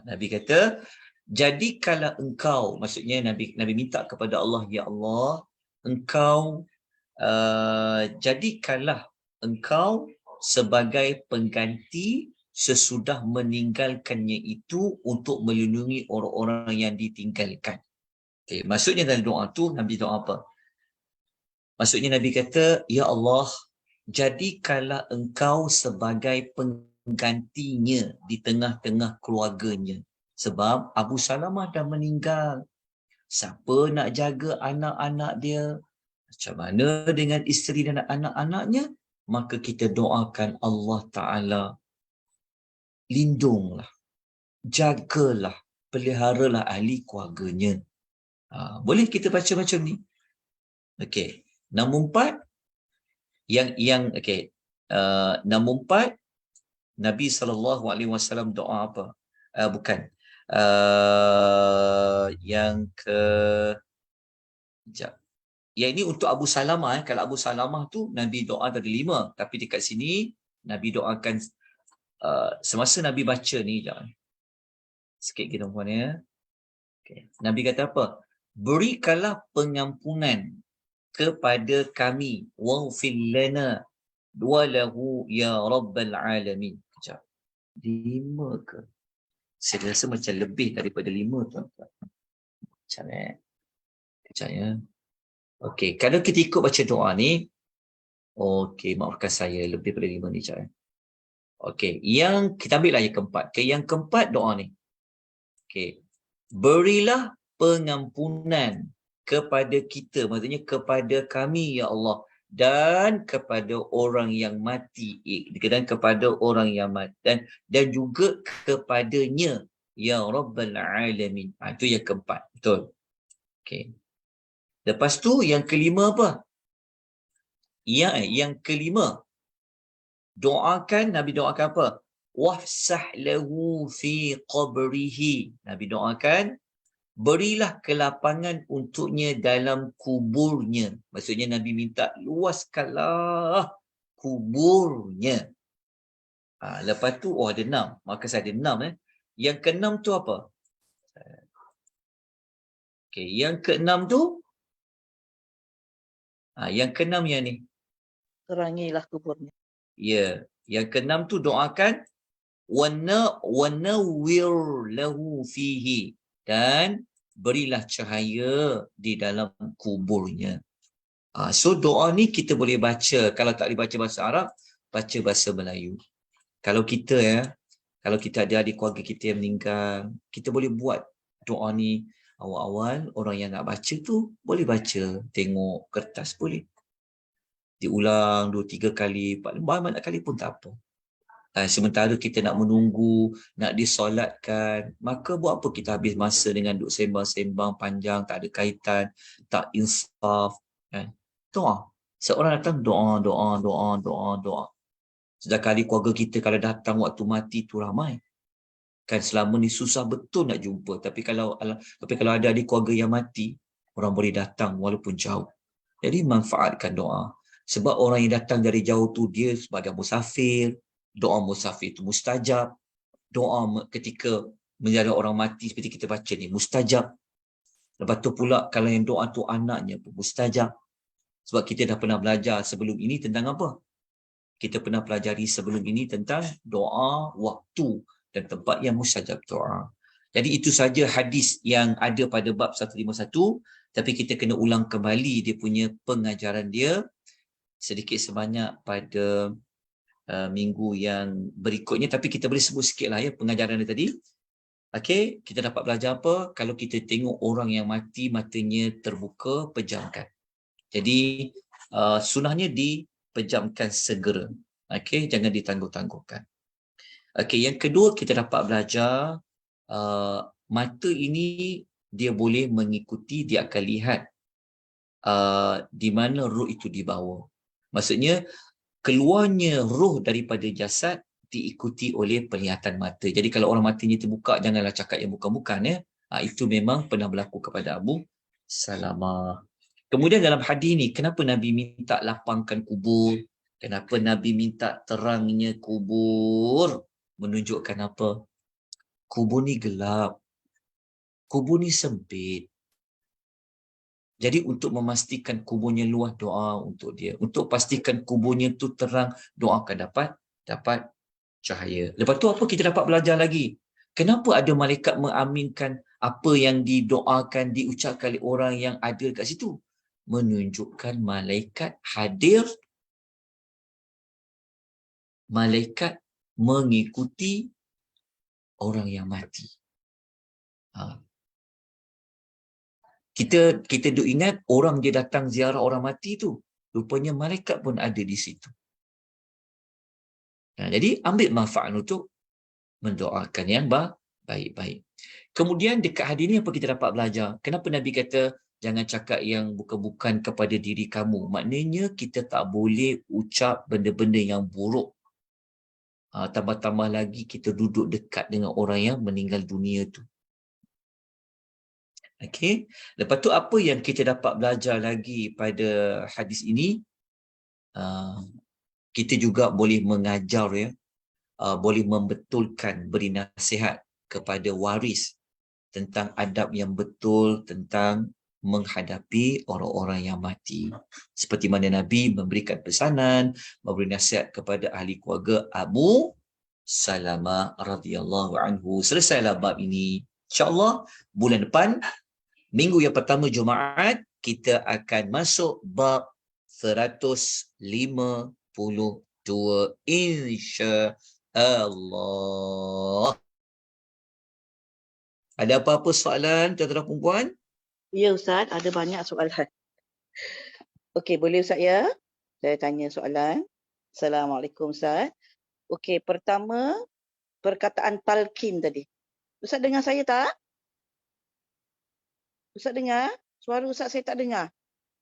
Nabi kata, jadikanlah engkau, maksudnya Nabi minta kepada Allah, ya Allah, engkau jadikanlah engkau sebagai pengganti sesudah meninggalkannya itu untuk melindungi orang-orang yang ditinggalkan. Maksudnya dalam doa tu Nabi doa apa? Maksudnya Nabi kata, ya Allah, jadikanlah engkau sebagai penggantinya di tengah-tengah keluarganya. Sebab Abu Salamah dah meninggal. Siapa nak jaga anak-anak dia? Macam mana dengan isteri dan anak-anaknya? Maka kita doakan Allah Ta'ala lindunglah, jagalah, peliharalah ahli keluarganya. Boleh kita baca macam ni. Okey. Nombor 4 okey. Nombor 4 Nabi SAW doa apa? Bukan. Yang ke Sekejap. Yang ini untuk Abu Salamah. Kalau Abu Salamah tu Nabi doa ada 5. Tapi dekat sini Nabi doakan semasa Nabi baca ni. Sekejap. Sikit kita puan ya. Okay. Nabi kata apa? Berikanlah pengampunan kepada kami. Waghfir lana walahu ya rabbal alamin. Sekejap. 5 ke? Saya rasa macam lebih daripada 5 tuan-tuan. Sekejap Sekejap ya. Okey, kalau kita ikut baca doa ni, okey, maafkan saya, lebih daripada 5 ni, sekejap. Okey, yang kita ambillah yang keempat. Okay, yang keempat doa ni. Okey. Berilah pengampunan kepada kita, maksudnya kepada kami ya Allah, dan kepada orang yang mati, dan kepada orang yang mati, dan juga kepadanya ya Rabbal Alamin. Itu yang keempat, betul. Okey. Lepas tu yang kelima apa? Yang kelima, Nabi doakan apa? Wafsah lahu fi qabrihi. Nabi doakan, berilah kelapangan untuknya dalam kuburnya. Maksudnya Nabi minta luaskanlah kuburnya. Lepas tu, ada 6. Maka saya ada 6. Yang ke-6 tu apa? Okay, yang ke-6 tu, yang ke-6 yang ni. Terangilah kuburnya. Ya, yang ke-6 tu doakan wanawwir lahu fihi, dan berilah cahaya di dalam kuburnya. So doa ni kita boleh baca, kalau tak boleh baca bahasa Arab, baca bahasa Melayu. Kalau kita ada adik keluarga kita yang meninggal, kita boleh buat doa ni awal-awal. Orang yang nak baca tu boleh baca, tengok kertas boleh. Diulang 2-3 kali, banyak kali pun tak apa. Sementara kita nak menunggu, nak disolatkan, maka buat apa kita habis masa dengan duk sembang-sembang panjang, tak ada kaitan, tak insaf. Doa. Seorang datang doa. Sedangkan ahli keluarga kita kalau datang waktu mati tu ramai. Kan selama ni susah betul nak jumpa. Tapi kalau ada ahli keluarga yang mati, orang boleh datang walaupun jauh. Jadi manfaatkan doa. Sebab orang yang datang dari jauh tu dia sebagai musafir. Doa musafir itu mustajab. Doa ketika menjaga orang mati seperti kita baca ni mustajab. Lepas tu pula kalau yang doa tu anaknya pun mustajab. Sebab kita dah pernah belajar sebelum ini tentang apa? Kita pernah pelajari sebelum ini tentang doa waktu dan tempat yang mustajab doa. Jadi itu saja hadis yang ada pada bab 151. Tapi kita kena ulang kembali dia punya pengajaran dia sedikit sebanyak pada minggu yang berikutnya. Tapi kita boleh sebut sikit lah ya pengajaran dia tadi. Okey, kita dapat belajar apa? Kalau kita tengok orang yang mati, matanya terbuka, pejamkan. Jadi sunahnya dipejamkan segera. Okey, jangan ditangguh-tangguhkan. Okey, yang kedua kita dapat belajar mata ini dia boleh mengikuti, dia akan lihat di mana roh itu dibawa. Maksudnya keluarnya roh daripada jasad diikuti oleh penglihatan mata. Jadi kalau orang matanya terbuka, janganlah cakap yang bukan-bukan ya. Itu memang pernah berlaku kepada Abu Salamah. Kemudian dalam hadis ni, kenapa Nabi minta lapangkan kubur? Kenapa Nabi minta terangnya kubur? Menunjukkan apa? Kubur ni gelap. Kubur ni sempit. Jadi untuk memastikan kuburnya luas, doa untuk dia. Untuk pastikan kuburnya tu terang, doa akan dapat cahaya. Lepas tu apa kita dapat belajar lagi? Kenapa ada malaikat mengaminkan apa yang didoakan, diucapkan oleh orang yang ada kat situ? Menunjukkan malaikat hadir, malaikat mengikuti orang yang mati. Kita duk ingat orang dia datang ziarah orang mati tu, rupanya malaikat pun ada di situ. Jadi ambil manfaat untuk mendoakan yang baik-baik. Kemudian dekat hadis ni apa kita dapat belajar? Kenapa Nabi kata jangan cakap yang bukan-bukan kepada diri kamu? Maknanya kita tak boleh ucap benda-benda yang buruk. Tambah-tambah lagi kita duduk dekat dengan orang yang meninggal dunia tu. Okey. Lepas tu apa yang kita dapat belajar lagi pada hadis ini? Kita juga boleh mengajar ya, boleh membetulkan, beri nasihat kepada waris tentang adab yang betul tentang menghadapi orang-orang yang mati. Seperti mana Nabi memberikan pesanan, memberi nasihat kepada ahli keluarga Abu Salamah radhiyallahu anhu. Selesailah bab ini. InsyaAllah bulan depan, minggu yang pertama Jumaat, kita akan masuk bab 152 insya-Allah. Ada apa-apa soalan tuan-tuan dan puan-puan? Ya Ustaz, ada banyak soalan. Okey, boleh Ustaz ya? Saya tanya soalan. Assalamualaikum Ustaz. Okey, pertama perkataan talqin tadi. Ustaz dengar saya tak? Ustaz dengar? Suara Ustaz saya tak dengar.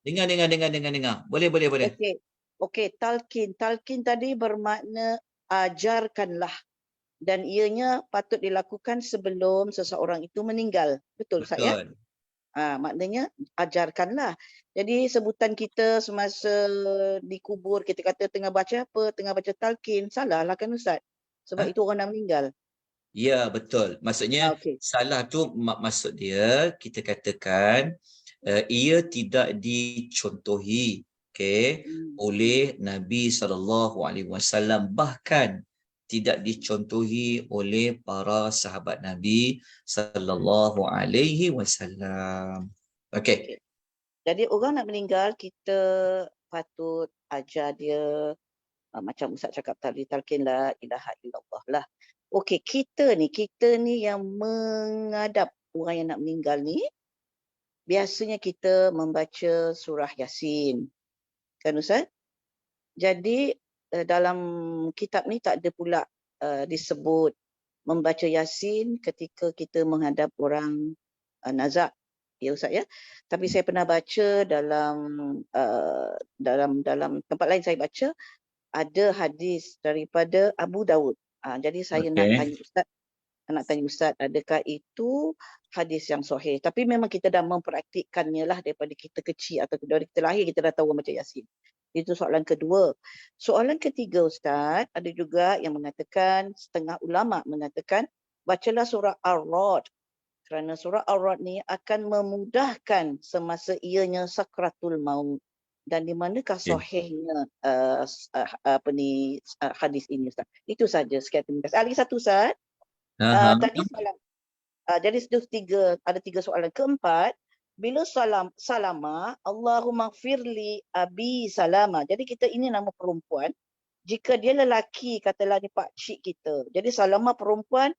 Dengar. Boleh. Okey. Okey, talqin. Talqin tadi bermakna ajarkanlah. Dan ianya patut dilakukan sebelum seseorang itu meninggal. Betul Ustaz ya? Maknanya ajarkanlah. Jadi sebutan kita semasa dikubur, kita kata tengah baca apa? Tengah baca talqin. Salah lah kan Ustaz? Sebab itu orang dah meninggal. Ya, betul. Maksudnya Okey. salah tu maksud dia kita katakan ia tidak dicontohi oleh Nabi SAW, bahkan tidak dicontohi oleh para sahabat Nabi SAW. Okey. Jadi orang nak meninggal, kita patut ajar dia macam Ustaz cakap tadi, talqin la ilaha illallah lah. Okey, kita ni yang menghadap orang yang nak meninggal ni, biasanya kita membaca surah Yasin. Kan Ustaz? Jadi dalam kitab ni tak ada pula disebut membaca Yasin ketika kita menghadap orang nazak. Ya Ustaz ya. Tapi saya pernah baca dalam tempat lain saya baca ada hadis daripada Abu Dawud. Jadi saya nak tanya Ustaz, adakah itu hadis yang sahih? Tapi memang kita dah mempraktikkannya lah daripada kita kecil atau dari kita lahir kita dah tahu baca Yasin. Itu soalan kedua. Soalan ketiga Ustaz, ada juga yang mengatakan, setengah ulama mengatakan, bacalah surah Ar-Ra'd. Kerana surah Ar-Ra'd ni akan memudahkan semasa ianya sakratul maut. Dan di manakah sahihnya hadis ini Ustaz? Itu saja. Sekian terima kasih. Lagi satu Ustaz. Tadi soalan. Jadi ada tiga soalan. Keempat, bila Salama, Allahumma firli Abi Salama. Jadi kita ini nama perempuan. Jika dia lelaki, katalah ni pak cik kita. Jadi Salama perempuan,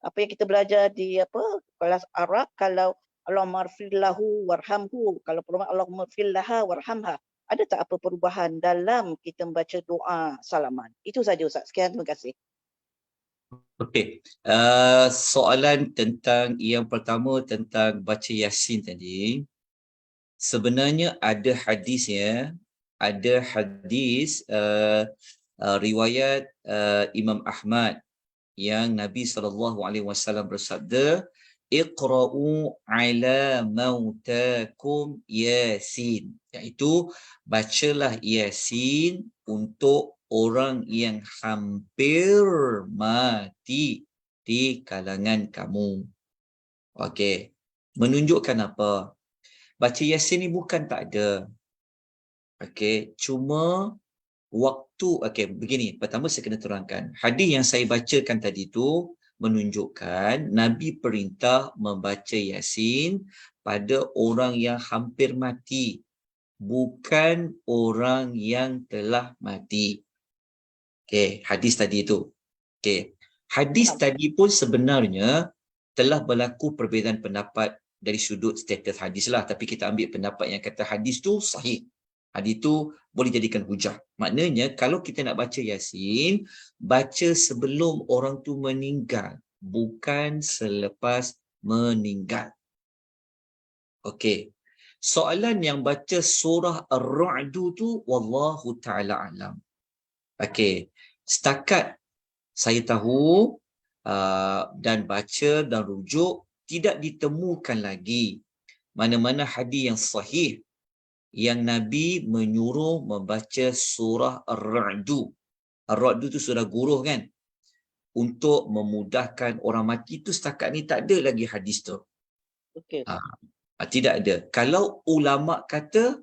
apa yang kita belajar di kelas Arab, kalau Allahumma firlahu warhamhu, kalau perempuan Allahumma firlaha warhamha. Ada tak apa perubahan dalam kita membaca doa salaman? Itu saja Ustaz. Sekian, terima kasih. Okey. Soalan tentang yang pertama tentang baca Yasin tadi. Sebenarnya ada hadis ya. Ada hadis riwayat Imam Ahmad yang Nabi SAW bersabda, Iqra'u ala mautakum Yasin. Iaitu bacalah Yasin untuk orang yang hampir mati di kalangan kamu. Okey. Menunjukkan apa? Baca Yasin ni bukan tak ada. Okey, cuma waktu, begini. Pertama saya kena terangkan. Hadis yang saya bacakan tadi tu menunjukkan Nabi perintah membaca Yasin pada orang yang hampir mati, bukan orang yang telah mati. Okey, hadis tadi itu. Okey. Hadis tadi pun sebenarnya telah berlaku perbezaan pendapat dari sudut status hadis lah, tapi kita ambil pendapat yang kata hadis tu sahih. Itu boleh jadikan hujah. Maknanya kalau kita nak baca Yasin, baca sebelum orang tu meninggal, bukan selepas meninggal. Okey. Soalan yang baca surah Ar-Ra'd tu wallahu taala alam. Okey. Setakat saya tahu dan baca dan rujuk, tidak ditemukan lagi mana-mana hadis yang sahih yang Nabi menyuruh membaca surah Ar-Ra'd. Ar-Ra'd tu surah guruh kan? Untuk memudahkan orang mati tu, setakat ni tak ada lagi hadis tu. Okey. Tidak ada. Kalau ulama kata,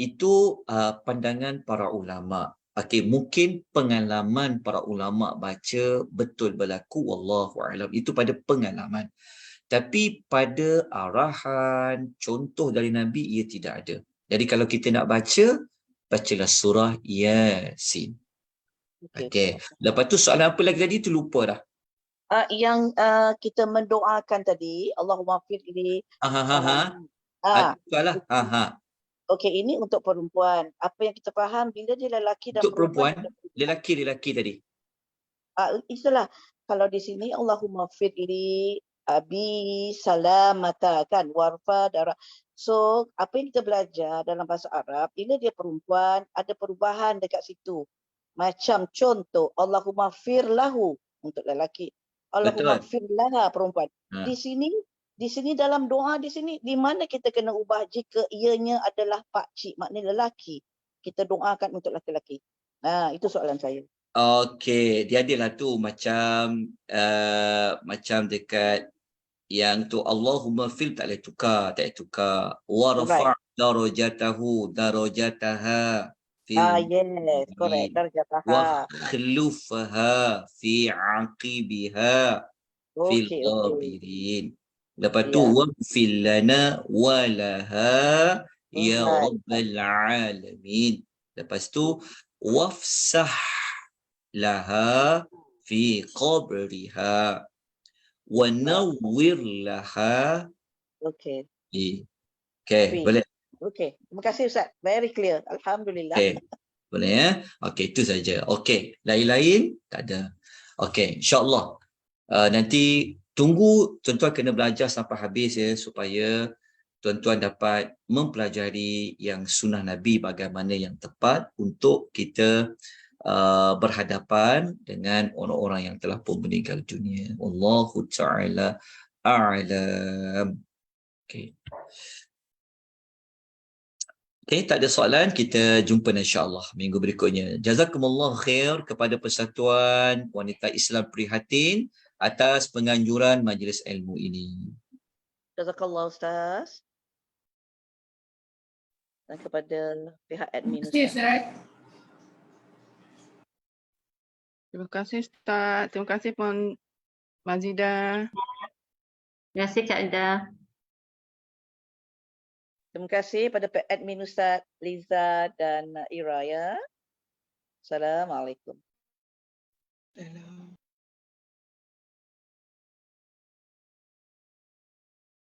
itu pandangan para ulama. Okey, mungkin pengalaman para ulama baca betul berlaku, wallahu alam. Itu pada pengalaman. Tapi pada arahan, contoh dari Nabi, ia tidak ada. Jadi kalau kita nak baca, bacalah surah Yasin. Okey. Lepas tu soalan apa lagi tadi? Tu lupa dah. Yang kita mendoakan tadi, Allahumma firli. Soalan. Okey, ini untuk perempuan. Apa yang kita faham, bila dia lelaki dan Untuk perempuan, lelaki tadi. Itulah. Kalau di sini, Allahumma firli abi salamata kan, warfa darah. So, apa yang kita belajar dalam bahasa Arab, bila dia perempuan, ada perubahan dekat situ. Macam contoh, Allahumma firlahu untuk lelaki. Allahumma firlaha perempuan. Di sini dalam doa di sini, di mana kita kena ubah jika ianya adalah pakcik, maknanya lelaki. Kita doakan untuk lelaki. Itu soalan saya. Okey, dia adalah tu macam dekat yang tu Allahumma fil tak boleh tukar. Warfa' darajataha yes, correct. Darjataha. Wa khlufaha fi aqibiha fil ghabirin. Lepas tu waghfir lana walaha ya rabbal alamin. Lepas tu wafsah laha fi qabriha wa nawwir laha. Okey. Boleh. Okey, terima kasih Ustaz. Very clear. Alhamdulillah. Boleh ya? Okey, itu saja. Okey, lain-lain tak ada. Okey, insya-Allah. Nanti tunggu tuan-tuan kena belajar sampai habis ya, supaya tuan-tuan dapat mempelajari yang sunnah Nabi bagaimana yang tepat untuk kita berhadapan dengan orang-orang yang telah pun meninggal dunia. Wallahu ta'ala a'lam. Okey. Okey, tak ada soalan. Kita jumpa insya-Allah minggu berikutnya. Jazakumullah khair kepada Persatuan Wanita Islam Prihatin atas penganjuran majlis ilmu ini. Jazakallah Ustaz. Dan kepada pihak admin Ustaz. Terima kasih Ustaz. Terima kasih Puan Mazidah. Terima kasih Kak Ida. Terima kasih pada admin Ustaz Liza dan Ira ya. Assalamualaikum. Hello.